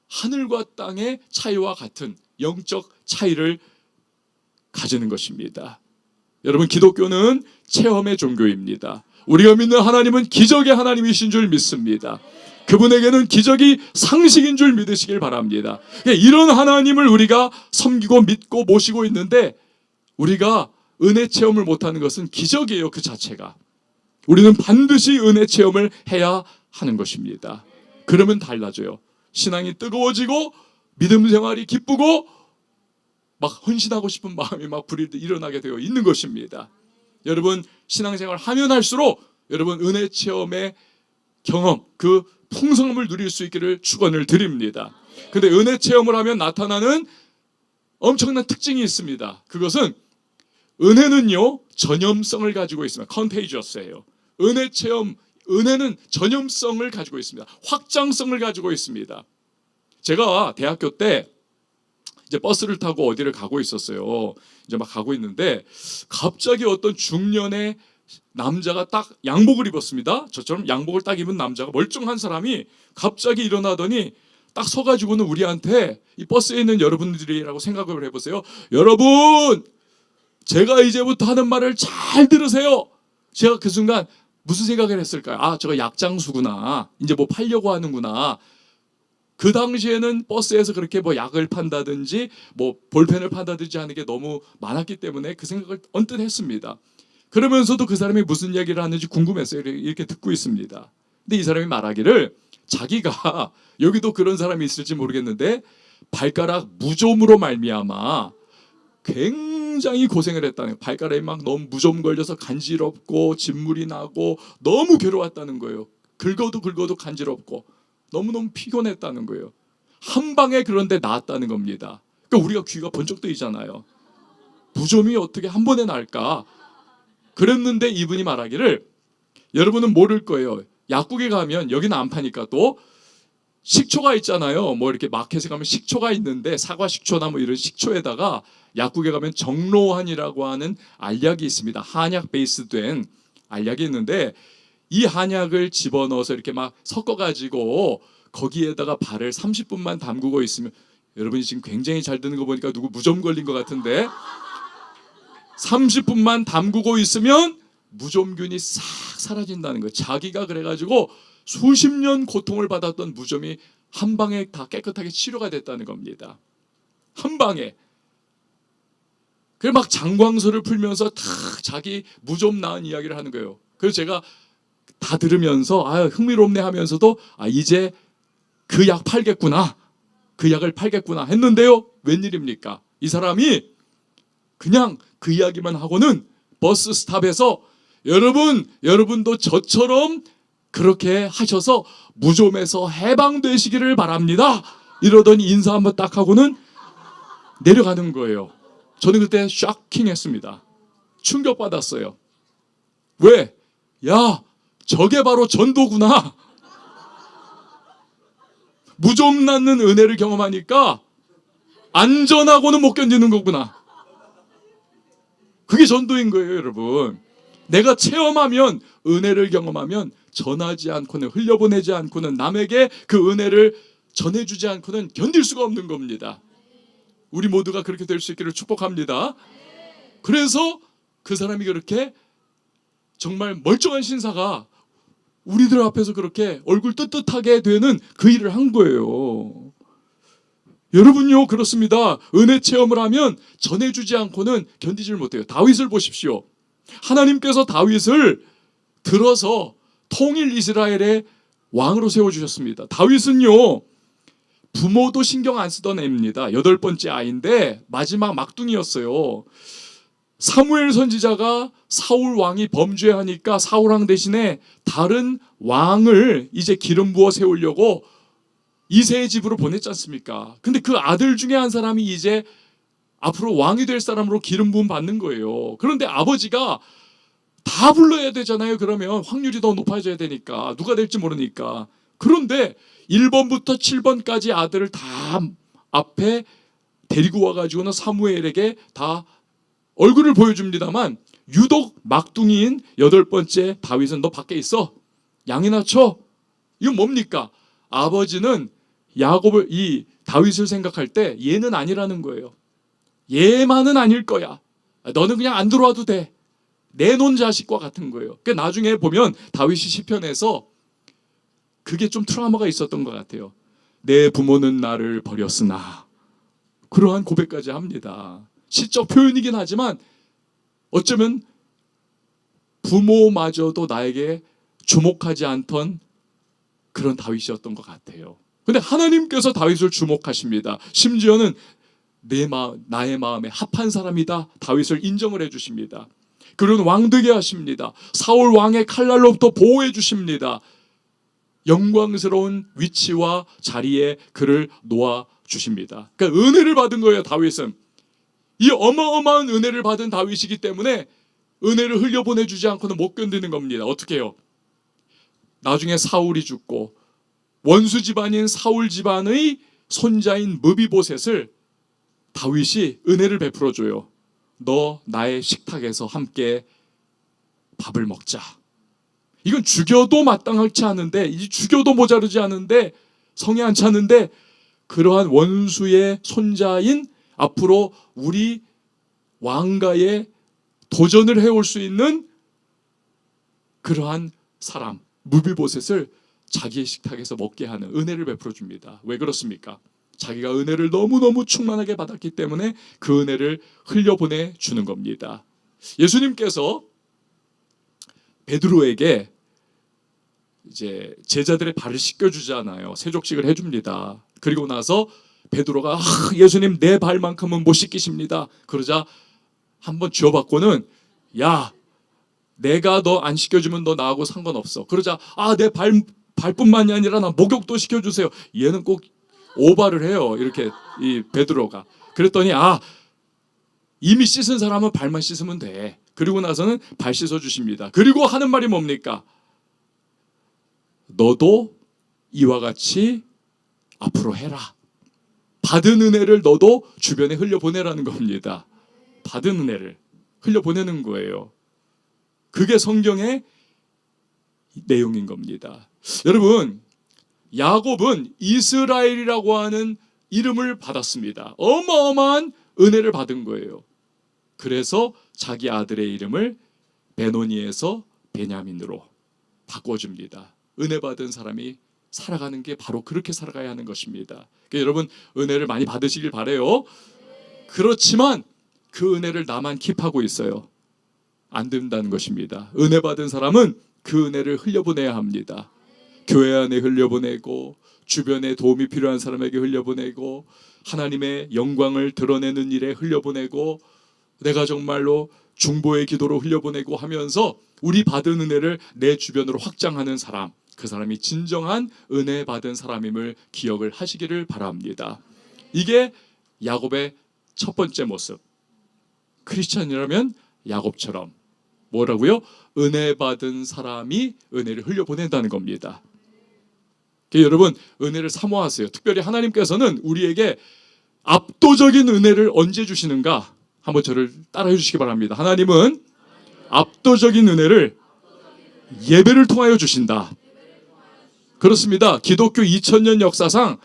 하늘과 땅의 차이와 같은 영적 차이를 가지는 것입니다. 여러분, 기독교는 체험의 종교입니다. 우리가 믿는 하나님은 기적의 하나님이신 줄 믿습니다. 그분에게는 기적이 상식인 줄 믿으시길 바랍니다. 이런 하나님을 우리가 섬기고 믿고 모시고 있는데 우리가 은혜 체험을 못하는 것은 기적이에요. 그 자체가. 우리는 반드시 은혜 체험을 해야 하는 것입니다. 그러면 달라져요. 신앙이 뜨거워지고 믿음 생활이 기쁘고 막 헌신하고 싶은 마음이 막 불이 일어나게 되어 있는 것입니다. 여러분 신앙생활 하면 할수록 여러분 은혜 체험의 경험, 그 풍성함을 누릴 수 있기를 축원을 드립니다. 근데 은혜 체험을 하면 나타나는 엄청난 특징이 있습니다. 그것은 은혜는요 전염성을 가지고 있습니다. contagious예요. 은혜 체험, 은혜는 전염성을 가지고 있습니다. 확장성을 가지고 있습니다. 제가 대학교 때 이제 버스를 타고 어디를 가고 있었어요. 이제 막 가고 있는데 갑자기 어떤 중년의 남자가 딱 양복을 입었습니다. 저처럼 양복을 딱 입은 남자가 멀쩡한 사람이 갑자기 일어나더니 딱 서가지고는 우리한테 이 버스에 있는 여러분들이라고 생각을 해보세요. 여러분 제가 이제부터 하는 말을 잘 들으세요. 제가 그 순간 무슨 생각을 했을까요? 아 저거 약장수구나. 이제 뭐 팔려고 하는구나. 그 당시에는 버스에서 그렇게 뭐 약을 판다든지 뭐 볼펜을 판다든지 하는 게 너무 많았기 때문에 그 생각을 언뜻 했습니다. 그러면서도 그 사람이 무슨 얘기를 하는지 궁금했어요. 이렇게 듣고 있습니다. 근데 이 사람이 말하기를 자기가 여기도 그런 사람이 있을지 모르겠는데 발가락 무좀으로 말미암아 굉장히 고생을 했다는 거예요. 발가락이 막 너무 무좀 걸려서 간지럽고 진물이 나고 너무 괴로웠다는 거예요. 긁어도 간지럽고 너무너무 피곤했다는 거예요. 한 방에 그런데 나았다는 겁니다. 그러니까 우리가 귀가 번쩍 뜨이잖아요. 무좀이 어떻게 한 번에 날까? 그랬는데 이분이 말하기를 여러분은 모를 거예요. 약국에 가면 여기는 안 파니까 또 식초가 있잖아요. 뭐 이렇게 마켓에 가면 식초가 있는데 사과 식초나 뭐 이런 식초에다가 약국에 가면 정로환이라고 하는 알약이 있습니다. 한약 베이스된 알약이 있는데 이 한약을 집어넣어서 이렇게 막 섞어가지고 거기에다가 발을 30분만 담그고 있으면 여러분이 지금 굉장히 잘 듣는 거 보니까 누구 무좀 걸린 것 같은데 30분만 담그고 있으면 무좀균이 싹 사라진다는 거예요. 자기가 그래가지고 수십 년 고통을 받았던 무좀이 한 방에 다 깨끗하게 치료가 됐다는 겁니다. 한 방에. 그래 막 장광설을 풀면서 다 자기 무좀 나은 이야기를 하는 거예요. 그래서 제가 다 들으면서 아 흥미롭네 하면서도 아 이제 그 약 팔겠구나. 그 약을 팔겠구나 했는데요. 웬일입니까? 이 사람이 그냥 그 이야기만 하고는 버스 스탑에서 여러분도 저처럼 그렇게 하셔서 무좀에서 해방되시기를 바랍니다. 이러더니 인사 한번 딱 하고는 내려가는 거예요. 저는 그때 쇼킹했습니다. 충격받았어요. 왜? 야, 저게 바로 전도구나. 무좀 낳는 은혜를 경험하니까 안전하고는 못 견디는 거구나. 그게 전도인 거예요, 여러분. 내가 체험하면 은혜를 경험하면 전하지 않고는 흘려보내지 않고는 남에게 그 은혜를 전해주지 않고는 견딜 수가 없는 겁니다. 우리 모두가 그렇게 될 수 있기를 축복합니다. 그래서 그 사람이 그렇게 정말 멀쩡한 신사가 우리들 앞에서 그렇게 얼굴 떳떳하게 되는 그 일을 한 거예요. 여러분요 그렇습니다. 은혜 체험을 하면 전해주지 않고는 견디질 못해요. 다윗을 보십시오. 하나님께서 다윗을 들어서 통일 이스라엘의 왕으로 세워주셨습니다. 다윗은요 부모도 신경 안 쓰던 애입니다. 8번째 아이인데 마지막 막둥이였어요. 사무엘 선지자가 사울 왕이 범죄하니까 사울 왕 대신에 다른 왕을 이제 기름 부어 세우려고 이새의 집으로 보냈지 않습니까? 근데 그 아들 중에 한 사람이 이제 앞으로 왕이 될 사람으로 기름 부음 받는 거예요. 그런데 아버지가 다 불러야 되잖아요. 그러면 확률이 더 높아져야 되니까 누가 될지 모르니까. 그런데 1번부터 7번까지 아들을 다 앞에 데리고 와가지고는 사무엘에게 다 얼굴을 보여줍니다만 유독 막둥이인 8번째 다윗은 너 밖에 있어. 양이나 쳐. 이건 뭡니까? 아버지는 야곱을 이 다윗을 생각할 때 얘는 아니라는 거예요. 얘만은 아닐 거야. 너는 그냥 안 들어와도 돼. 내놓은 자식과 같은 거예요. 그러니까 나중에 보면 다윗이 시편에서 그게 좀 트라우마가 있었던 것 같아요. 내 부모는 나를 버렸으나 그러한 고백까지 합니다. 시적 표현이긴 하지만 어쩌면 부모마저도 나에게 주목하지 않던 그런 다윗이었던 것 같아요. 근데 하나님께서 다윗을 주목하십니다. 심지어는 나의 마음에 합한 사람이다, 다윗을 인정을 해주십니다. 그는 왕되게 하십니다. 사울 왕의 칼날로부터 보호해 주십니다. 영광스러운 위치와 자리에 그를 놓아 주십니다. 그러니까 은혜를 받은 거예요. 다윗은 이 어마어마한 은혜를 받은 다윗이기 때문에 은혜를 흘려보내주지 않고는 못 견디는 겁니다. 어떻게 해요? 나중에 사울이 죽고 원수 집안인 사울 집안의 손자인 무비보셋을 다윗이 은혜를 베풀어줘요. 너 나의 식탁에서 함께 밥을 먹자. 이건 죽여도 마땅하지 않은데, 이 죽여도 모자르지 않은데, 성에 안 차는데, 그러한 원수의 손자인 앞으로 우리 왕가에 도전을 해올 수 있는 그러한 사람 무비보셋을 자기의 식탁에서 먹게 하는 은혜를 베풀어 줍니다. 왜 그렇습니까? 자기가 은혜를 너무너무 충만하게 받았기 때문에 그 은혜를 흘려보내 주는 겁니다. 예수님께서 베드로에게 이제 제자들의 발을 씻겨주잖아요. 세족식을 해줍니다. 그리고 나서 베드로가 예수님 내 발만큼은 못 씻기십니다. 그러자 한번 쥐어받고는 야, 내가 너 안 씻겨주면 너 나하고 상관없어. 그러자 내 발뿐만이 아니라 나 목욕도 시켜주세요. 얘는 꼭 오바를 해요. 이렇게 이 베드로가. 그랬더니 이미 씻은 사람은 발만 씻으면 돼. 그리고 나서는 발 씻어 주십니다. 그리고 하는 말이 뭡니까? 너도 이와 같이 앞으로 해라. 받은 은혜를 너도 주변에 흘려보내라는 겁니다. 받은 은혜를 흘려보내는 거예요. 그게 성경의 내용인 겁니다. 여러분, 야곱은 이스라엘이라고 하는 이름을 받았습니다. 어마어마한 은혜를 받은 거예요. 그래서 자기 아들의 이름을 베노니에서 베냐민으로 바꿔줍니다. 은혜 받은 사람이 살아가는 게 바로 그렇게 살아가야 하는 것입니다. 그러니까 여러분, 은혜를 많이 받으시길 바라요. 그렇지만 그 은혜를 나만 킵하고 있어요. 안 된다는 것입니다. 은혜 받은 사람은 그 은혜를 흘려보내야 합니다. 교회 안에 흘려보내고, 주변에 도움이 필요한 사람에게 흘려보내고, 하나님의 영광을 드러내는 일에 흘려보내고, 내가 정말로 중보의 기도로 흘려보내고 하면서 우리 받은 은혜를 내 주변으로 확장하는 사람, 그 사람이 진정한 은혜 받은 사람임을 기억을 하시기를 바랍니다. 이게 야곱의 첫 번째 모습. 크리스찬이라면 야곱처럼 뭐라고요? 은혜 받은 사람이 은혜를 흘려보낸다는 겁니다. 여러분, 은혜를 사모하세요. 특별히 하나님께서는 우리에게 압도적인 은혜를 언제 주시는가? 한번 저를 따라해 주시기 바랍니다. 하나님은 압도적인 은혜를 예배를 통하여 주신다. 그렇습니다. 기독교 2000년 역사상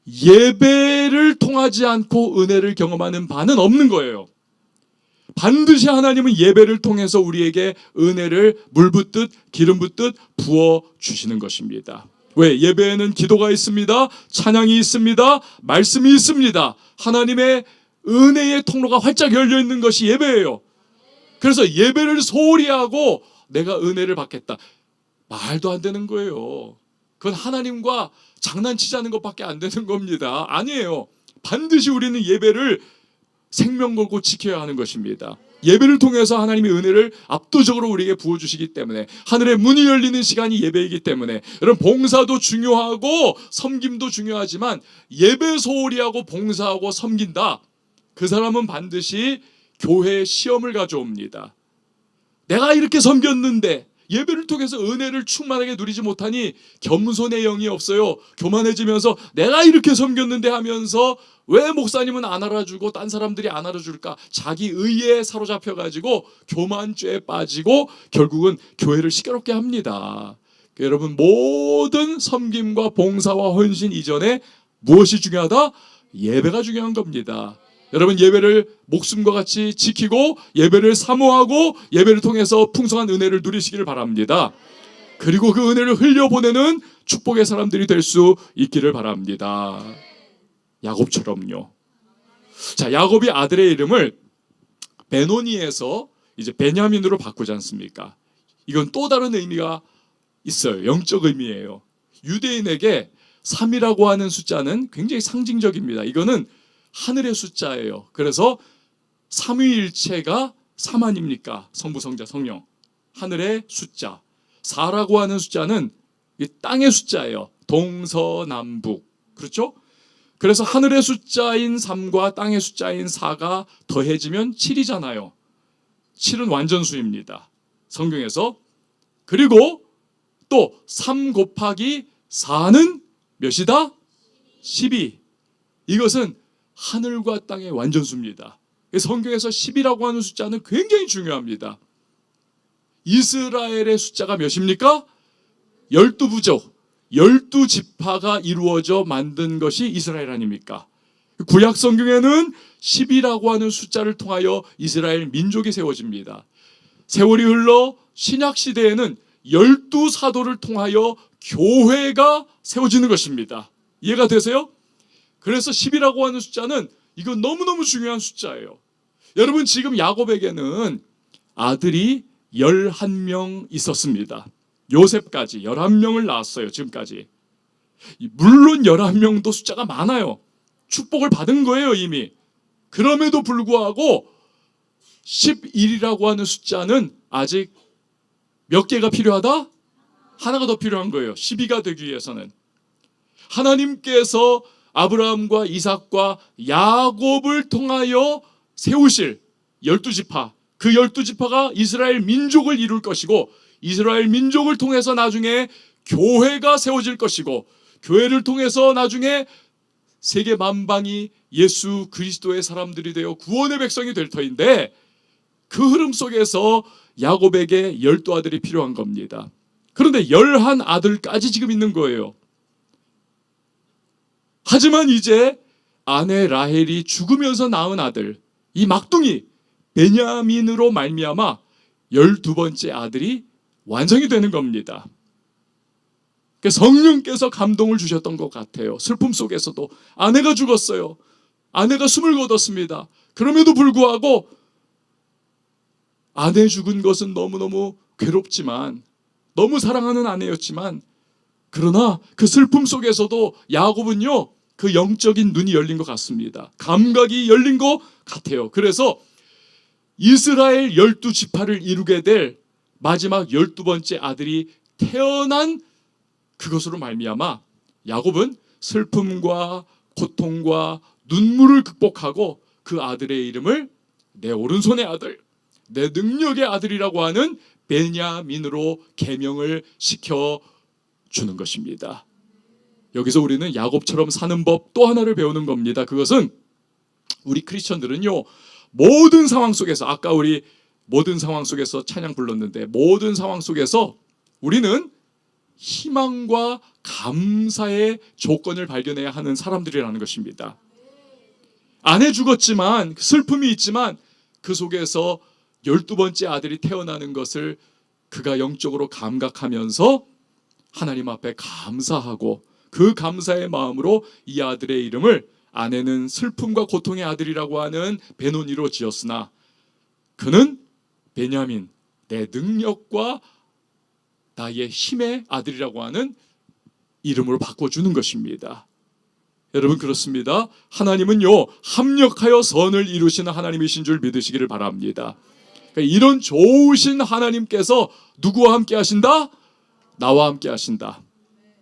예배를 통하지 않고 은혜를 경험하는 바는 없는 거예요. 반드시 하나님은 예배를 통해서 우리에게 은혜를 물 붓듯 기름 붓듯 부어 주시는 것입니다. 왜? 예배에는 기도가 있습니다. 찬양이 있습니다. 말씀이 있습니다. 하나님의 은혜의 통로가 활짝 열려 있는 것이 예배예요. 그래서 예배를 소홀히 하고 내가 은혜를 받겠다. 말도 안 되는 거예요. 그건 하나님과 장난치자는 것밖에 안 되는 겁니다. 아니에요. 반드시 우리는 예배를 생명 걸고 지켜야 하는 것입니다. 예배를 통해서 하나님의 은혜를 압도적으로 우리에게 부어주시기 때문에, 하늘의 문이 열리는 시간이 예배이기 때문에, 여러분, 봉사도 중요하고 섬김도 중요하지만 예배 소홀히 하고 봉사하고 섬긴다, 그 사람은 반드시 교회에 시험을 가져옵니다. 내가 이렇게 섬겼는데 예배를 통해서 은혜를 충만하게 누리지 못하니 겸손의 영이 없어요. 교만해지면서 내가 이렇게 섬겼는데 하면서 왜 목사님은 안 알아주고 딴 사람들이 안 알아줄까? 자기 의에 사로잡혀가지고 교만죄에 빠지고 결국은 교회를 시끄럽게 합니다. 여러분, 모든 섬김과 봉사와 헌신 이전에 무엇이 중요하다? 예배가 중요한 겁니다. 여러분, 예배를 목숨과 같이 지키고 예배를 사모하고 예배를 통해서 풍성한 은혜를 누리시기를 바랍니다. 그리고 그 은혜를 흘려보내는 축복의 사람들이 될 수 있기를 바랍니다. 야곱처럼요. 자, 야곱이 아들의 이름을 베노니에서 이제 베냐민으로 바꾸지 않습니까? 이건 또 다른 의미가 있어요. 영적 의미예요. 유대인에게 3이라고 하는 숫자는 굉장히 상징적입니다. 이거는 하늘의 숫자예요. 그래서 삼위일체가 3 아닙니까? 성부, 성자, 성령. 하늘의 숫자. 4라고 하는 숫자는 땅의 숫자예요. 동서남북. 그렇죠? 그래서 하늘의 숫자인 3과 땅의 숫자인 4가 더해지면 7이잖아요. 7은 완전수입니다. 성경에서. 그리고 또 3 곱하기 4는 몇이다? 12. 이것은 하늘과 땅의 완전수입니다. 성경에서 10이라고 하는 숫자는 굉장히 중요합니다. 이스라엘의 숫자가 몇입니까? 12부족, 12지파가 이루어져 만든 것이 이스라엘 아닙니까? 구약 성경에는 10이라고 하는 숫자를 통하여 이스라엘 민족이 세워집니다. 세월이 흘러 신약 시대에는 12사도를 통하여 교회가 세워지는 것입니다. 이해가 되세요? 그래서 10이라고 하는 숫자는 이건 너무너무 중요한 숫자예요. 여러분, 지금 야곱에게는 아들이 11명 있었습니다. 요셉까지 11명을 낳았어요. 지금까지. 물론 11명도 숫자가 많아요. 축복을 받은 거예요, 이미. 그럼에도 불구하고 11이라고 하는 숫자는 아직 몇 개가 필요하다? 하나가 더 필요한 거예요. 12가 되기 위해서는. 하나님께서 아브라함과 이삭과 야곱을 통하여 세우실 12지파, 그 12지파가 이스라엘 민족을 이룰 것이고, 이스라엘 민족을 통해서 나중에 교회가 세워질 것이고, 교회를 통해서 나중에 세계 만방이 예수 그리스도의 사람들이 되어 구원의 백성이 될 터인데, 그 흐름 속에서 야곱에게 12아들이 필요한 겁니다. 그런데 11아들까지 지금 있는 거예요. 하지만 이제 아내 라헬이 죽으면서 낳은 아들, 이 막둥이 베냐민으로 말미암아 12번째 아들이 완성이 되는 겁니다. 성령께서 감동을 주셨던 것 같아요. 슬픔 속에서도 아내가 죽었어요. 아내가 숨을 거뒀습니다. 그럼에도 불구하고 아내 죽은 것은 너무너무 괴롭지만, 너무 사랑하는 아내였지만, 그러나 그 슬픔 속에서도 야곱은요, 그 영적인 눈이 열린 것 같습니다. 감각이 열린 것 같아요. 그래서 이스라엘 12지파를 이루게 될 마지막 12번째 아들이 태어난 그것으로 말미암아 야곱은 슬픔과 고통과 눈물을 극복하고 그 아들의 이름을 내 오른손의 아들, 내 능력의 아들이라고 하는 베냐민으로 계명을 시켜주는 것입니다. 여기서 우리는 야곱처럼 사는 법 또 하나를 배우는 겁니다. 그것은 우리 크리스천들은요, 모든 상황 속에서, 아까 우리 모든 상황 속에서 찬양 불렀는데, 모든 상황 속에서 우리는 희망과 감사의 조건을 발견해야 하는 사람들이라는 것입니다. 아내 죽었지만, 슬픔이 있지만 그 속에서 12번째 아들이 태어나는 것을 그가 영적으로 감각하면서 하나님 앞에 감사하고, 그 감사의 마음으로 이 아들의 이름을, 아내는 슬픔과 고통의 아들이라고 하는 베노니로 지었으나 그는 베냐민, 내 능력과 나의 힘의 아들이라고 하는 이름으로 바꿔주는 것입니다. 여러분, 그렇습니다. 하나님은요, 합력하여 선을 이루시는 하나님이신 줄 믿으시기를 바랍니다. 그러니까 이런 좋으신 하나님께서 누구와 함께 하신다? 나와 함께 하신다.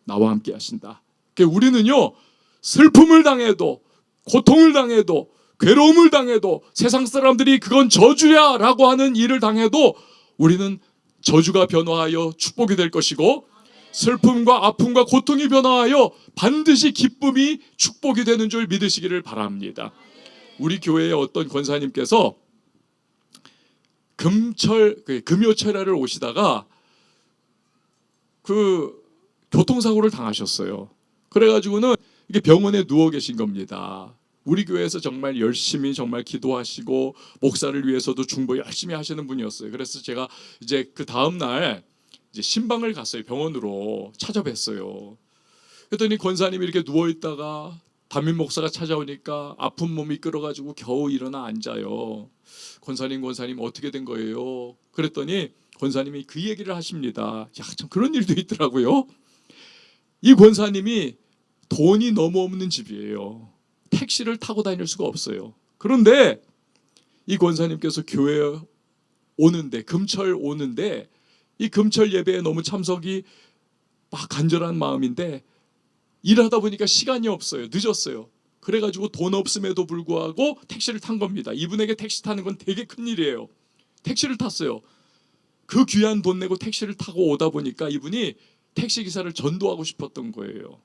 나와 함께 하신다. 그러니까 우리는요, 슬픔을 당해도, 고통을 당해도, 괴로움을 당해도, 세상 사람들이 그건 저주야 라고 하는 일을 당해도 우리는 저주가 변화하여 축복이 될 것이고, 슬픔과 아픔과 고통이 변화하여 반드시 기쁨이 축복이 되는 줄 믿으시기를 바랍니다. 우리 교회의 어떤 권사님께서 금요철야를 오시다가 그 교통사고를 당하셨어요. 그래가지고는 이게 병원에 누워 계신 겁니다. 우리 교회에서 정말 열심히 정말 기도하시고 목사를 위해서도 중보 열심히 하시는 분이었어요. 그래서 제가 이제 그 다음 날 이제 신방을 갔어요. 병원으로 찾아뵀어요. 그랬더니 권사님이 이렇게 누워 있다가 담임 목사가 찾아오니까 아픈 몸이 끌어가지고 겨우 일어나 앉아요. 권사님 어떻게 된 거예요? 그랬더니 권사님이 그 얘기를 하십니다. 야, 참 그런 일도 있더라고요. 이 권사님이 돈이 너무 없는 집이에요. 택시를 타고 다닐 수가 없어요. 그런데 이 권사님께서 교회에 오는데, 금철 오는데, 이 금철 예배에 너무 참석이 막 간절한 마음인데 일하다 보니까 시간이 없어요. 늦었어요. 그래가지고 돈 없음에도 불구하고 택시를 탄 겁니다. 이분에게 택시 타는 건 되게 큰 일이에요. 택시를 탔어요. 그 귀한 돈 내고 택시를 타고 오다 보니까 이분이 택시기사를 전도하고 싶었던 거예요.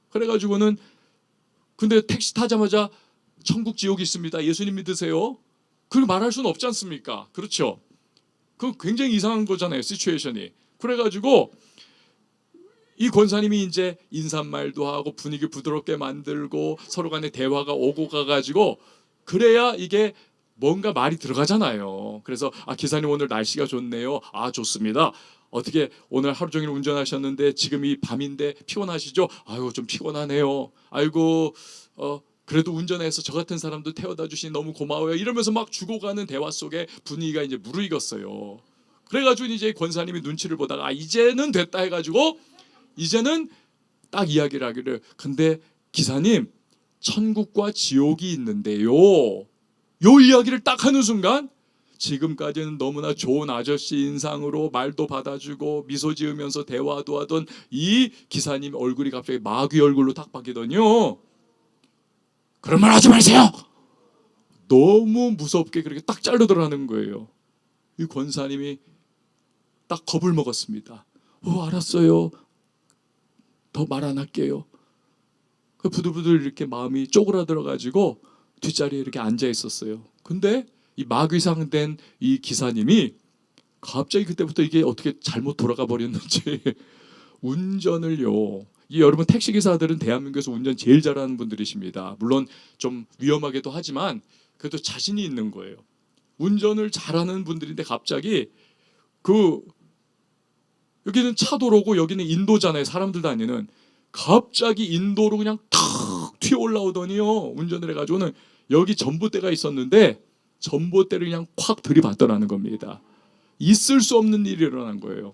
그래가지고는 근데 택시 타자마자 천국 지옥이 있습니다. 예수님 믿으세요. 그렇게 말할 수는 없지 않습니까? 그렇죠. 그 굉장히 이상한 거잖아요. 시츄에이션이. 그래가지고 이 권사님이 이제 인사말도 하고 분위기 부드럽게 만들고 서로 간에 대화가 오고 가가지고 그래야 이게 뭔가 말이 들어가잖아요. 그래서 기사님 오늘 날씨가 좋네요. 좋습니다. 어떻게 오늘 하루 종일 운전하셨는데 지금 이 밤인데 피곤하시죠? 아유 좀 피곤하네요. 아이고 그래도 운전해서 저 같은 사람도 태워다 주시니 너무 고마워요. 이러면서 막 죽어가는 대화 속에 분위기가 이제 무르익었어요. 그래가지고 이제 권사님이 눈치를 보다가 이제는 됐다 해가지고 이제는 딱 이야기를 하기를 근데 기사님 천국과 지옥이 있는데요. 요 이야기를 딱 하는 순간 지금까지는 너무나 좋은 아저씨 인상으로 말도 받아주고 미소 지으면서 대화도 하던 이 기사님 얼굴이 갑자기 마귀 얼굴로 딱 바뀌더니요. 그런 말 하지 마세요. 너무 무섭게 그렇게 딱 자르더라는 거예요. 이 권사님이 딱 겁을 먹었습니다. 알았어요. 더 말 안 할게요. 그 부들부들 이렇게 마음이 쪼그라들어가지고 뒷자리에 이렇게 앉아 있었어요. 근데 이 마귀상된 이 기사님이 갑자기 그때부터 이게 어떻게 잘못 돌아가 버렸는지 운전을요. 여러분 택시기사들은 대한민국에서 운전 제일 잘하는 분들이십니다. 물론 좀 위험하기도 하지만 그래도 자신이 있는 거예요. 운전을 잘하는 분들인데 갑자기 여기는 차도로고 여기는 인도잖아요. 사람들 다니는. 갑자기 인도로 그냥 탁 튀어 올라오더니요. 운전을 해가지고는 여기 전봇대가 있었는데 전봇대를 그냥 콱 들이받더라는 겁니다. 있을 수 없는 일이 일어난 거예요.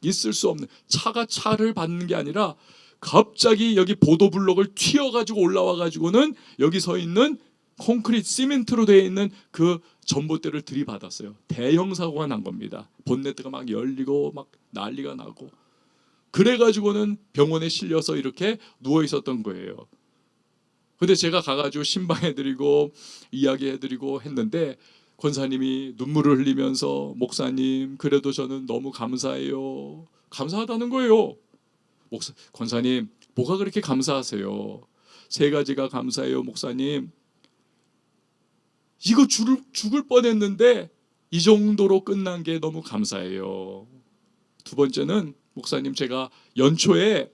있을 수 없는. 차가 차를 받는 게 아니라 갑자기 여기 보도블록을 튀어가지고 올라와가지고는 여기 서 있는 콘크리트 시멘트로 되어 있는 그 전봇대를 들이받았어요. 대형 사고가 난 겁니다. 본네트가 막 열리고 막 난리가 나고 그래가지고는 병원에 실려서 이렇게 누워 있었던 거예요. 근데 제가 가가지고 신방해드리고 이야기해드리고 했는데 권사님이 눈물을 흘리면서 목사님 그래도 저는 너무 감사해요. 감사하다는 거예요. 권사님 뭐가 그렇게 감사하세요? 세 가지가 감사해요 목사님. 이거 죽을 뻔했는데 이 정도로 끝난 게 너무 감사해요. 두 번째는 목사님 제가 연초에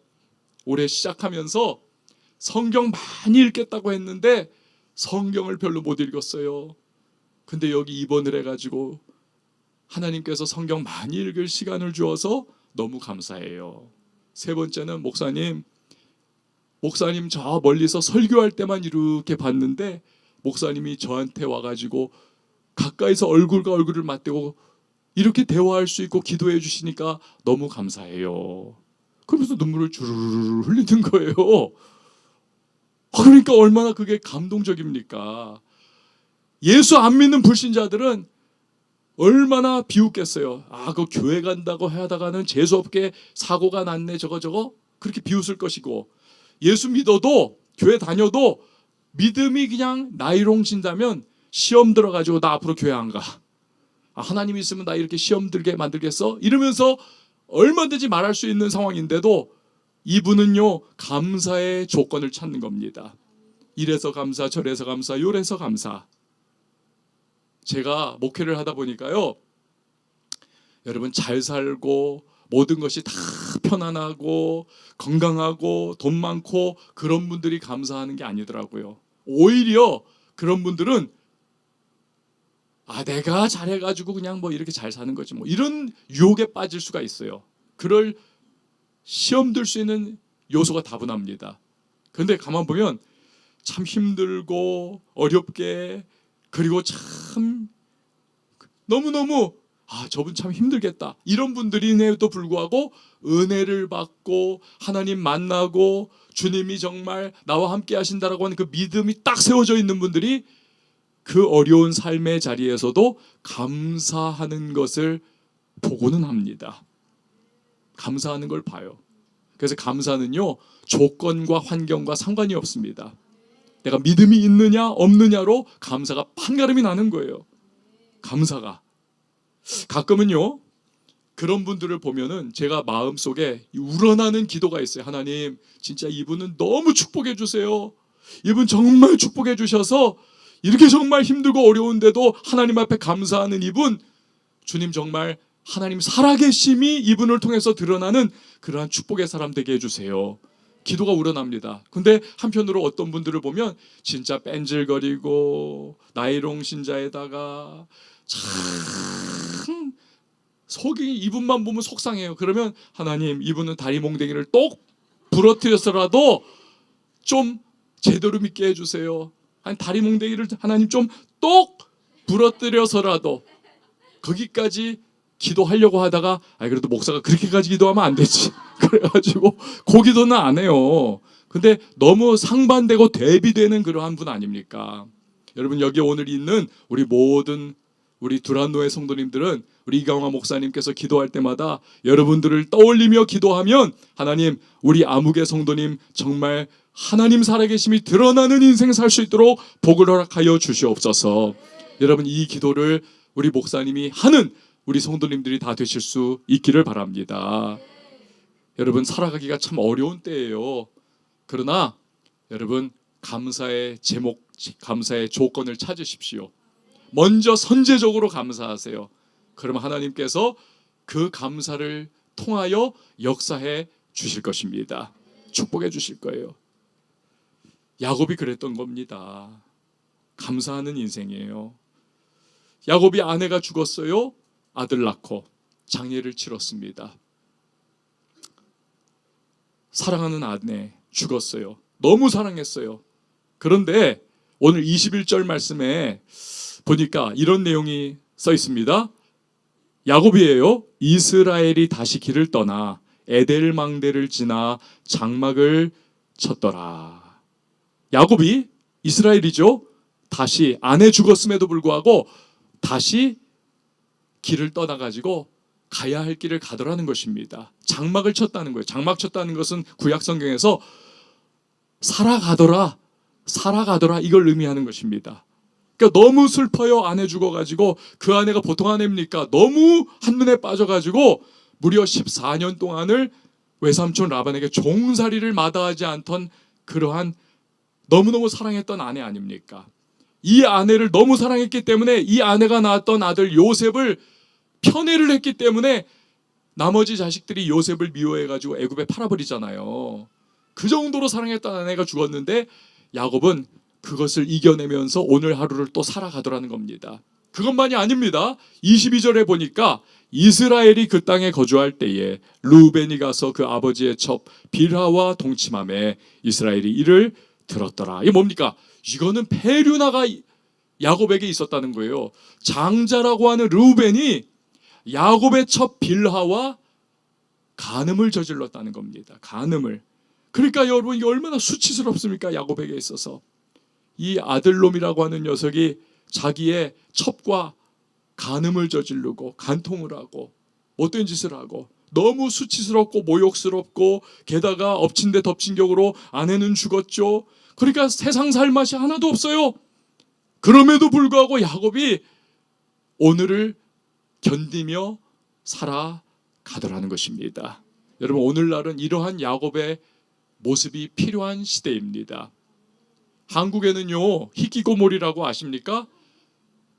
올해 시작하면서 성경 많이 읽겠다고 했는데 성경을 별로 못 읽었어요. 근데 여기 입원을 해가지고 하나님께서 성경 많이 읽을 시간을 주어서 너무 감사해요. 세 번째는 목사님 저 멀리서 설교할 때만 이렇게 봤는데 목사님이 저한테 와가지고 가까이서 얼굴과 얼굴을 맞대고 이렇게 대화할 수 있고 기도해 주시니까 너무 감사해요. 그러면서 눈물을 주르르 흘리는 거예요. 그러니까 얼마나 그게 감동적입니까? 예수 안 믿는 불신자들은 얼마나 비웃겠어요. 그 교회 간다고 하다가는 재수없게 사고가 났네 저거 그렇게 비웃을 것이고 예수 믿어도 교회 다녀도 믿음이 그냥 나이롱진다면 시험 들어가지고 나 앞으로 교회 안 가. 하나님 있으면 나 이렇게 시험 들게 만들겠어? 이러면서 얼마든지 말할 수 있는 상황인데도 이분은요 감사의 조건을 찾는 겁니다. 이래서 감사 저래서 감사 요래서 감사. 제가 목회를 하다 보니까요 여러분 잘 살고 모든 것이 다 편안하고 건강하고 돈 많고 그런 분들이 감사하는 게 아니더라고요. 오히려 그런 분들은 내가 잘해가지고 그냥 뭐 이렇게 잘 사는 거지 뭐 이런 유혹에 빠질 수가 있어요. 그럴 시험 들 수 있는 요소가 다분합니다. 그런데 가만 보면 참 힘들고 어렵게, 그리고 참 너무너무 저분 참 힘들겠다, 이런 분들임에도 불구하고 은혜를 받고 하나님 만나고 주님이 정말 나와 함께 하신다라고 하는 그 믿음이 딱 세워져 있는 분들이 그 어려운 삶의 자리에서도 감사하는 것을 보고는 합니다. 감사하는 걸 봐요. 그래서 감사는요, 조건과 환경과 상관이 없습니다. 내가 믿음이 있느냐 없느냐로 감사가 판가름이 나는 거예요. 감사가. 가끔은요, 그런 분들을 보면은 제가 마음속에 우러나는 기도가 있어요. 하나님, 진짜 이분은 너무 축복해 주세요. 이분 정말 축복해 주셔서 이렇게 정말 힘들고 어려운데도 하나님 앞에 감사하는 이분, 주님 정말 하나님 살아계심이 이분을 통해서 드러나는 그러한 축복의 사람 되게 해주세요. 기도가 우러납니다. 근데 한편으로 어떤 분들을 보면 진짜 뺀질거리고 나이롱 신자에다가 참 속이, 이분만 보면 속상해요. 그러면 하나님, 이분은 다리 몽댕이를 똑 부러뜨려서라도 좀 제대로 믿게 해주세요. 한 다리 몽댕이를 하나님 좀 똑 부러뜨려서라도, 거기까지 기도하려고 하다가 그래도 목사가 그렇게까지 기도하면 안 되지 그래가지고 그 기도는 안 해요. 근데 너무 상반되고 대비되는 그러한 분 아닙니까? 여러분, 여기 오늘 있는 우리 모든 우리 두란노의 성도님들은 우리 이강화 목사님께서 기도할 때마다 여러분들을 떠올리며 기도하면 하나님, 우리 아무개 성도님 정말 하나님 살아계심이 드러나는 인생 살 수 있도록 복을 허락하여 주시옵소서. 여러분, 이 기도를 우리 목사님이 하는 우리 성도님들이 다 되실 수 있기를 바랍니다. 여러분, 살아가기가 참 어려운 때예요. 그러나 여러분, 감사의 제목, 감사의 조건을 찾으십시오. 먼저 선제적으로 감사하세요. 그러면 하나님께서 그 감사를 통하여 역사해 주실 것입니다. 축복해 주실 거예요. 야곱이 그랬던 겁니다. 감사하는 인생이에요. 야곱이 아내가 죽었어요. 아들 낳고 장례를 치렀습니다. 사랑하는 아내 죽었어요. 너무 사랑했어요. 그런데 오늘 21절 말씀에 보니까 이런 내용이 써 있습니다. 야곱이에요. 이스라엘이 다시 길을 떠나 에델망대를 지나 장막을 쳤더라. 야곱이, 이스라엘이죠, 다시 아내 죽었음에도 불구하고 다시 길을 떠나가지고 가야 할 길을 가더라는 것입니다. 장막을 쳤다는 거예요. 장막 쳤다는 것은 구약 성경에서 살아가더라, 살아가더라, 이걸 의미하는 것입니다. 그러니까 너무 슬퍼요. 아내 죽어가지고. 그 아내가 보통 아내입니까? 너무 한눈에 빠져가지고 무려 14년 동안을 외삼촌 라반에게 종살이를 마다하지 않던 그러한 너무너무 사랑했던 아내 아닙니까? 이 아내를 너무 사랑했기 때문에 이 아내가 낳았던 아들 요셉을 편애를 했기 때문에 나머지 자식들이 요셉을 미워해가지고 애굽에 팔아버리잖아요. 그 정도로 사랑했던 아내가 죽었는데 야곱은 그것을 이겨내면서 오늘 하루를 또 살아가더라는 겁니다. 그것만이 아닙니다. 22절에 보니까 이스라엘이 그 땅에 거주할 때에 루벤이 가서 그 아버지의 첩 빌하와 동침함에 이스라엘이 이를 들었더라. 이게 뭡니까? 이거는 페류나가 야곱에게 있었다는 거예요. 장자라고 하는 루벤이 야곱의 첩 빌하와 간음을 저질렀다는 겁니다. 간음을. 그러니까 여러분, 이게 얼마나 수치스럽습니까? 야곱에게 있어서. 이 아들놈이라고 하는 녀석이 자기의 첩과 간음을 저지르고 간통을 하고 못된 짓을 하고 너무 수치스럽고 모욕스럽고, 게다가 엎친 데 덮친 격으로 아내는 죽었죠. 그러니까 세상 살 맛이 하나도 없어요. 그럼에도 불구하고 야곱이 오늘을 견디며 살아가더라는 것입니다. 여러분, 오늘날은 이러한 야곱의 모습이 필요한 시대입니다. 한국에는요, 희귀고몰이라고 아십니까?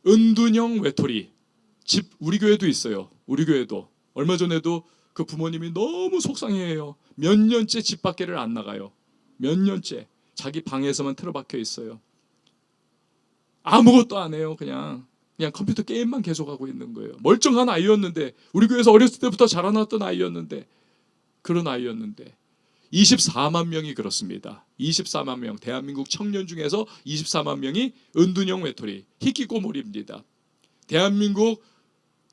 은둔형 외톨이 집, 우리 교회도 있어요. 우리 교회도 얼마 전에도 그 부모님이 너무 속상해해요. 몇 년째 집 밖에를 안 나가요. 몇 년째 자기 방에서만 틀어박혀 있어요. 아무것도 안 해요. 그냥 컴퓨터 게임만 계속하고 있는 거예요. 멀쩡한 아이였는데, 우리 교회에서 어렸을 때부터 자라났던 아이였는데, 그런 아이였는데 24만 명이 그렇습니다. 24만 명, 대한민국 청년 중에서 24만 명이 은둔형 외톨이, 히키코모리입니다. 대한민국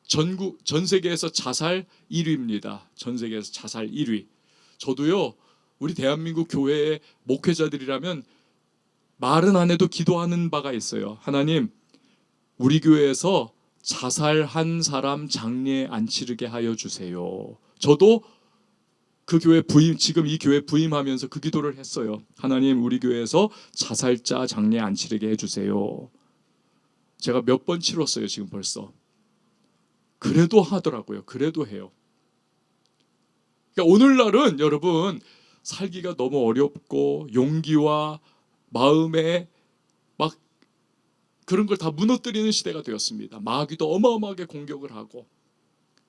전 세계에서 자살 1위입니다. 전 세계에서 자살 1위. 저도요, 우리 대한민국 교회의 목회자들이라면 말은 안 해도 기도하는 바가 있어요. 하나님, 우리 교회에서 자살한 사람 장례 안 치르게 하여 주세요. 저도 그 교회 지금 이 교회 부임하면서 그 기도를 했어요. 하나님, 우리 교회에서 자살자 장례 안 치르게 해주세요. 제가 몇 번 치렀어요, 지금 벌써. 그래도 하더라고요. 그래도 해요. 그러니까 오늘날은 여러분, 살기가 너무 어렵고 용기와 마음에 막 그런 걸 다 무너뜨리는 시대가 되었습니다. 마귀도 어마어마하게 공격을 하고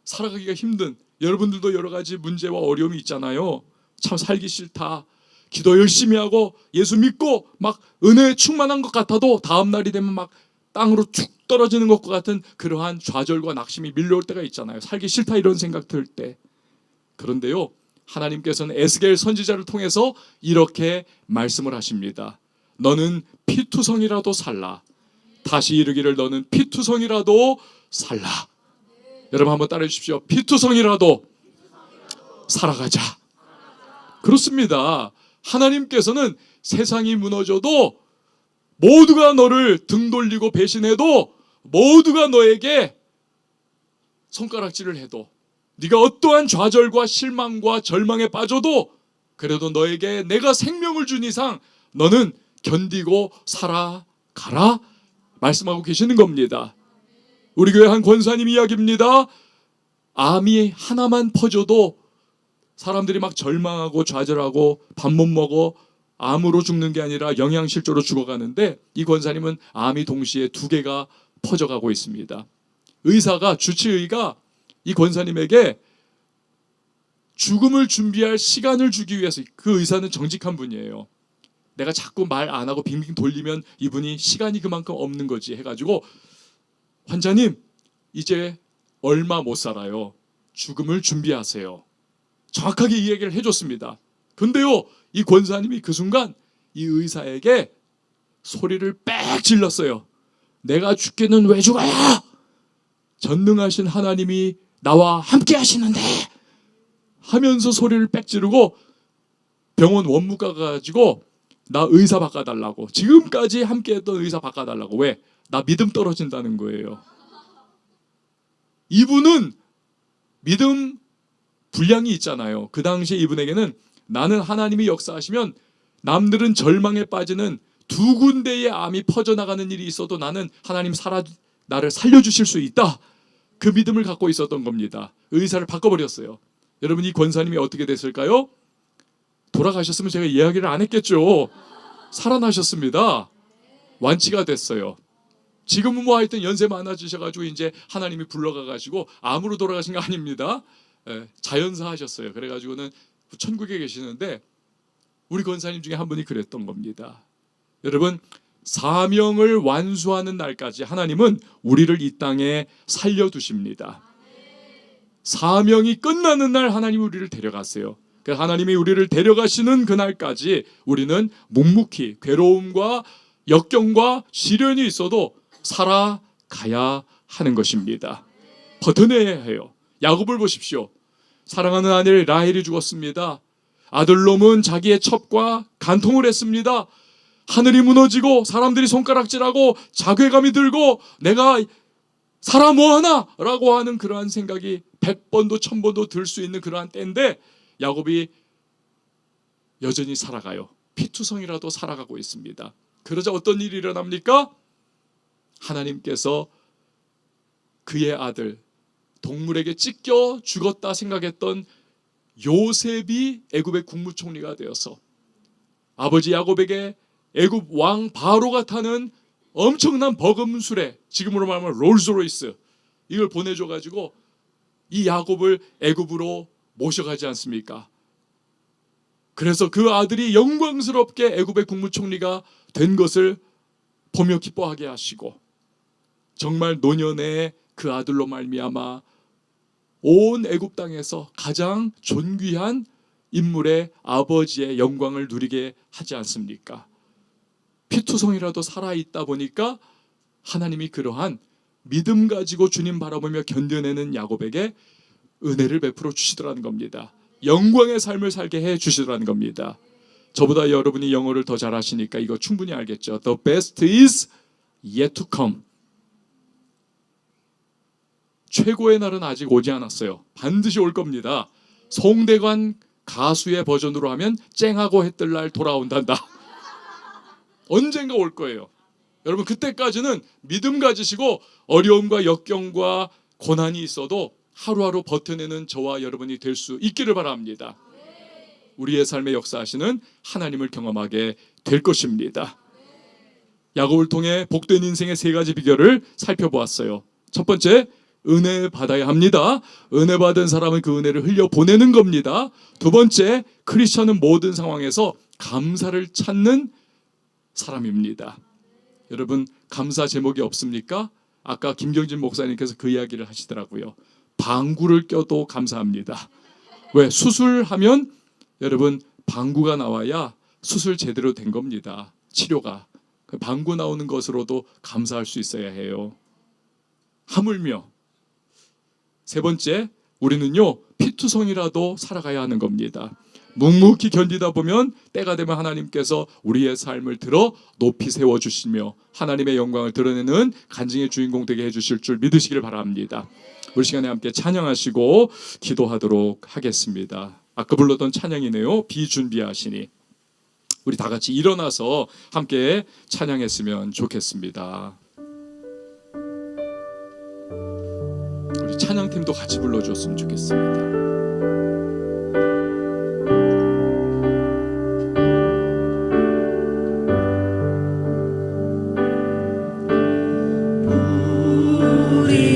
살아가기가 힘든, 여러분들도 여러 가지 문제와 어려움이 있잖아요. 참 살기 싫다, 기도 열심히 하고 예수 믿고 막 은혜에 충만한 것 같아도 다음 날이 되면 막 땅으로 쭉 떨어지는 것과 같은 그러한 좌절과 낙심이 밀려올 때가 있잖아요. 살기 싫다 이런 생각 들 때. 그런데요, 하나님께서는 에스겔 선지자를 통해서 이렇게 말씀을 하십니다. 너는 피투성이라도 살라. 다시 이르기를 너는 피투성이라도 살라. 여러분 한번 따라해 주십시오. 피투성이라도 살아가자. 그렇습니다. 하나님께서는 세상이 무너져도, 모두가 너를 등 돌리고 배신해도, 모두가 너에게 손가락질을 해도, 네가 어떠한 좌절과 실망과 절망에 빠져도 그래도 너에게 내가 생명을 준 이상 너는 견디고 살아가라 말씀하고 계시는 겁니다. 우리 교회 한 권사님 이야기입니다. 암이 하나만 퍼져도 사람들이 막 절망하고 좌절하고 밥 못 먹어 암으로 죽는 게 아니라 영양실조로 죽어가는데, 이 권사님은 암이 동시에 2개가 퍼져가고 있습니다. 의사가, 주치의가 이 권사님에게 죽음을 준비할 시간을 주기 위해서, 그 의사는 정직한 분이에요. 내가 자꾸 말 안 하고 빙빙 돌리면 이분이 시간이 그만큼 없는 거지 해가지고, 환자님 이제 얼마 못 살아요. 죽음을 준비하세요. 정확하게 이 얘기를 해줬습니다. 근데요, 이 권사님이 그 순간 이 의사에게 소리를 빽 질렀어요. 내가 죽기는 왜 죽어요? 전능하신 하나님이 나와 함께 하시는데 하면서 소리를 빽 지르고 병원 원무과 가가지고 나 의사 바꿔달라고, 지금까지 함께 했던 의사 바꿔달라고. 왜? 나 믿음 떨어진다는 거예요. 이분은 믿음 분량이 있잖아요. 그 당시에 이분에게는 나는 하나님이 역사하시면 남들은 절망에 빠지는 2군데의 암이 퍼져나가는 일이 있어도 나는 하나님 나를 살려주실 수 있다, 그 믿음을 갖고 있었던 겁니다. 의사를 바꿔버렸어요. 여러분, 이 권사님이 어떻게 됐을까요? 돌아가셨으면 제가 이야기를 안 했겠죠. 살아나셨습니다. 완치가 됐어요. 지금은 뭐 하여튼 연세 많아지셔가지고 이제 하나님이 불러가가지고 암으로 돌아가신 거 아닙니다. 자연사 하셨어요. 그래가지고는 천국에 계시는데, 우리 권사님 중에 한 분이 그랬던 겁니다. 여러분, 사명을 완수하는 날까지 하나님은 우리를 이 땅에 살려두십니다. 사명이 끝나는 날 하나님이 우리를 데려가세요. 하나님이 우리를 데려가시는 그날까지 우리는 묵묵히 괴로움과 역경과 시련이 있어도 살아가야 하는 것입니다. 버텨내야 해요. 야곱을 보십시오. 사랑하는 아들 라헬이 죽었습니다. 아들놈은 자기의 첩과 간통을 했습니다. 하늘이 무너지고 사람들이 손가락질하고 자괴감이 들고 내가 살아 뭐하나 라고 하는 그러한 생각이 100번도 1000번도 들 수 있는 그러한 때인데, 야곱이 여전히 살아가요. 피투성이라도 살아가고 있습니다. 그러자 어떤 일이 일어납니까? 하나님께서 그의 아들, 동물에게 찢겨 죽었다 생각했던 요셉이 애굽의 국무총리가 되어서 아버지 야곱에게 애굽 왕 바로가 타는 엄청난 버금수레, 지금으로 말하면 롤스로이스, 이걸 보내줘가지고 이 야곱을 애굽으로 모셔가지 않습니까? 그래서 그 아들이 영광스럽게 애굽의 국무총리가 된 것을 보며 기뻐하게 하시고, 정말 노년에 그 아들로 말미암아 온 애굽 땅에서 가장 존귀한 인물의 아버지의 영광을 누리게 하지 않습니까? 피투성이라도 살아있다 보니까 하나님이 그러한 믿음 가지고 주님 바라보며 견뎌내는 야곱에게 은혜를 베풀어 주시더라는 겁니다. 영광의 삶을 살게 해 주시더라는 겁니다. 저보다 여러분이 영어를 더 잘하시니까 이거 충분히 알겠죠. The best is yet to come. 최고의 날은 아직 오지 않았어요. 반드시 올 겁니다. 송대관 가수의 버전으로 하면 쨍하고 해뜰 날 돌아온단다. 언젠가 올 거예요. 여러분 그때까지는 믿음 가지시고 어려움과 역경과 고난이 있어도 하루하루 버텨내는 저와 여러분이 될 수 있기를 바랍니다. 우리의 삶에 역사하시는 하나님을 경험하게 될 것입니다. 야곱을 통해 복된 인생의 3가지 비결을 살펴보았어요. 첫 번째, 은혜 받아야 합니다. 은혜 받은 사람은 그 은혜를 흘려보내는 겁니다. 두 번째, 크리스천은 모든 상황에서 감사를 찾는 사람입니다. 여러분 감사 제목이 없습니까? 아까 김경진 목사님께서 그 이야기를 하시더라고요. 방구를 껴도 감사합니다. 왜? 수술하면 여러분 방구가 나와야 수술 제대로 된 겁니다. 치료가. 방구 나오는 것으로도 감사할 수 있어야 해요. 하물며 세 번째, 우리는요 피투성이라도 살아가야 하는 겁니다. 묵묵히 견디다 보면 때가 되면 하나님께서 우리의 삶을 들어 높이 세워주시며 하나님의 영광을 드러내는 간증의 주인공 되게 해주실 줄 믿으시길 바랍니다. 우리 시간에 함께 찬양하시고 기도하도록 하겠습니다. 아까 불렀던 찬양이네요. 비준비하시니. 우리 다 같이 일어나서 함께 찬양했으면 좋겠습니다. 우리 찬양팀도 같이 불러줬으면 좋겠습니다.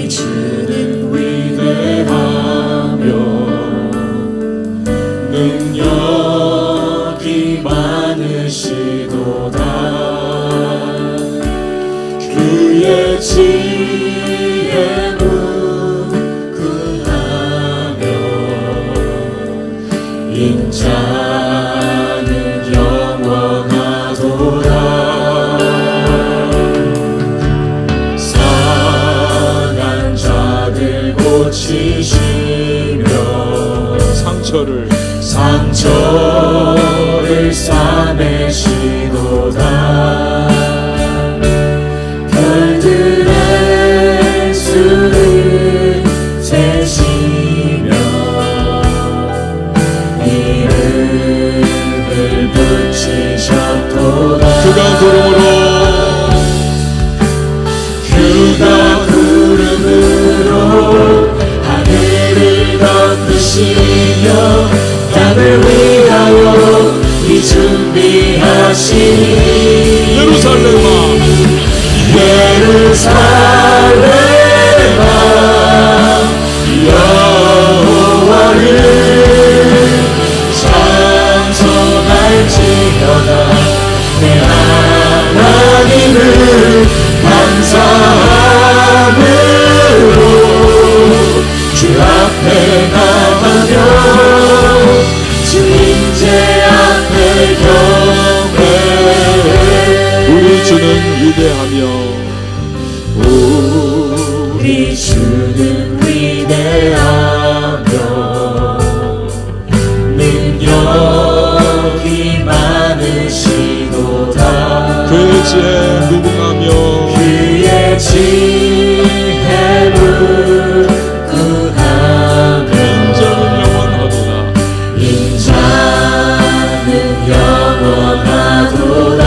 주는 위대하며 능력이 많으시도다. 그의 지혜 무궁하며 인자는 영원하도다. 고치시며 상처를 싸매시도다. 별들의 수를 세시며 이름을 붙이셨도다. 그가 구름으로 하늘을 덮으시며 땅을 위하여 이 준비하시니 예루살렘아 여호와를 찬송할지어다. 내 하나님을 감사함으로 주 앞에 나가며 주 임재 앞에 경배해. 우리 주는 위대하며 우리 주는 위대하며 능력이 많으시도다. 그의 지혜 무궁하며 그의 지혜를 구하며 인자는 영원하도다. 인자는 영원하도다.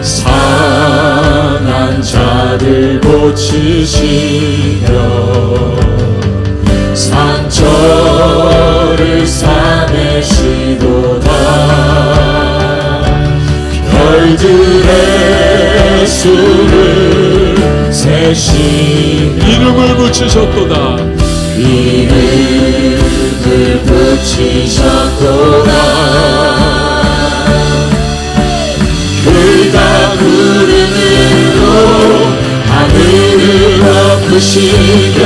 상한 자들 고치시며 상처를 싸매시도다. 별들의 수를 세시며 이름을 붙이셨도다. 이름을 붙이셨도다. 그가 구름으로 하늘을 덮으시며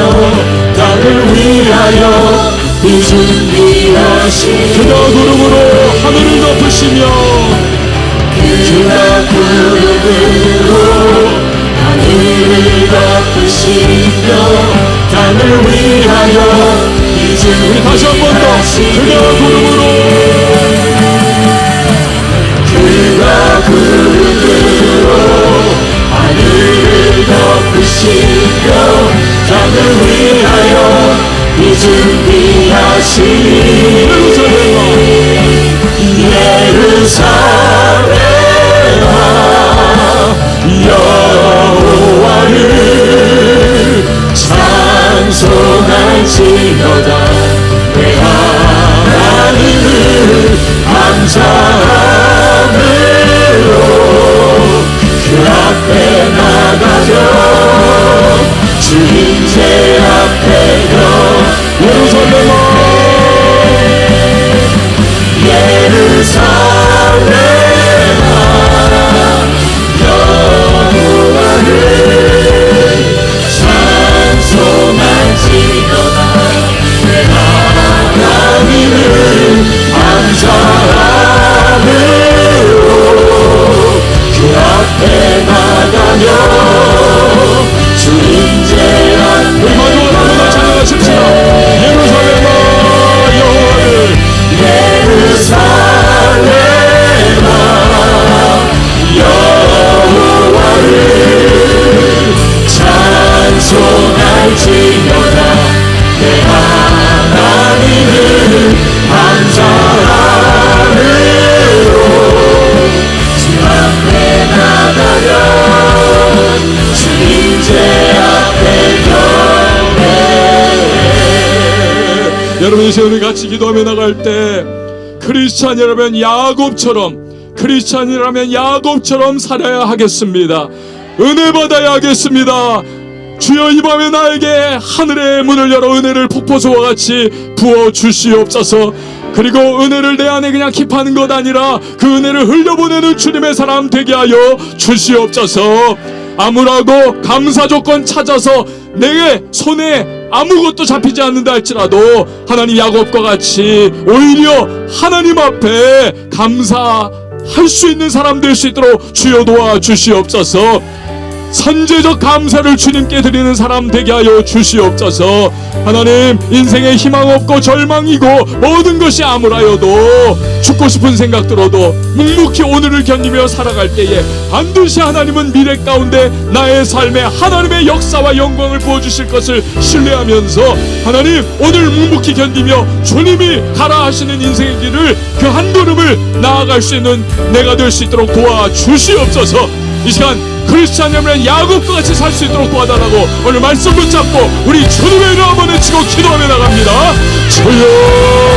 땅을 위하여 이 준비하신 그가 구름으로 하늘을 덮으시며 그가 구름으로 하늘을 덮으시며 땅을 위하여 이 우리 다시 한 번 더 그가 구름으로 그가 구름으로 하늘을 덮으시며 땅을 위하여 이 준비하신 예루살렘아 여호와를 찬송할지어다 내 하나님을 감사함으로 그 앞에 나가려 주인제 앞에 예루살렘아 예루살렘아 여호와를 찬송할지어다 내 하나님을 감사함으로 그 앞에 나가며 주인제 앞에 마지막으로 찬양하십시다. 예루살렘아 여호와를 예루살렘아 여호와를 찬송할지어다 내 하나님을 감사함으로 주 앞에 나가려 주인제 앞에 여러분 이 시간에 같이 기도하며 나갈 때 크리스찬이라면 야곱처럼 살아야 하겠습니다. 은혜 받아야 하겠습니다. 주여 이 밤에 나에게 하늘의 문을 열어 은혜를 폭포수와 같이 부어 주시옵소서. 그리고 은혜를 내 안에 그냥 킵하는 것 아니라 그 은혜를 흘려보내는 주님의 사람 되게 하여 주시옵소서. 아무라고 감사 조건 찾아서 내 손에 아무것도 잡히지 않는다 할지라도 하나님 야곱과 같이 오히려 하나님 앞에 감사할 수 있는 사람 될 수 있도록 주여 도와주시옵소서. 선제적 감사를 주님께 드리는 사람 되게 하여 주시옵소서. 하나님 인생에 희망 없고 절망이고 모든 것이 아무라여도 죽고 싶은 생각 들어도 묵묵히 오늘을 견디며 살아갈 때에 반드시 하나님은 미래 가운데 나의 삶에 하나님의 역사와 영광을 부어주실 것을 신뢰하면서 하나님 오늘 묵묵히 견디며 주님이 가라 하시는 인생의 길을 그 한 걸음을 나아갈 수 있는 내가 될 수 있도록 도와주시옵소서. 이 시간 크리스찬이라면 야곱과 같이 살 수 있도록 도와달라고 오늘 말씀 붙잡고 우리 주님의 이름 한번 외치고 기도하며 나갑니다. 주여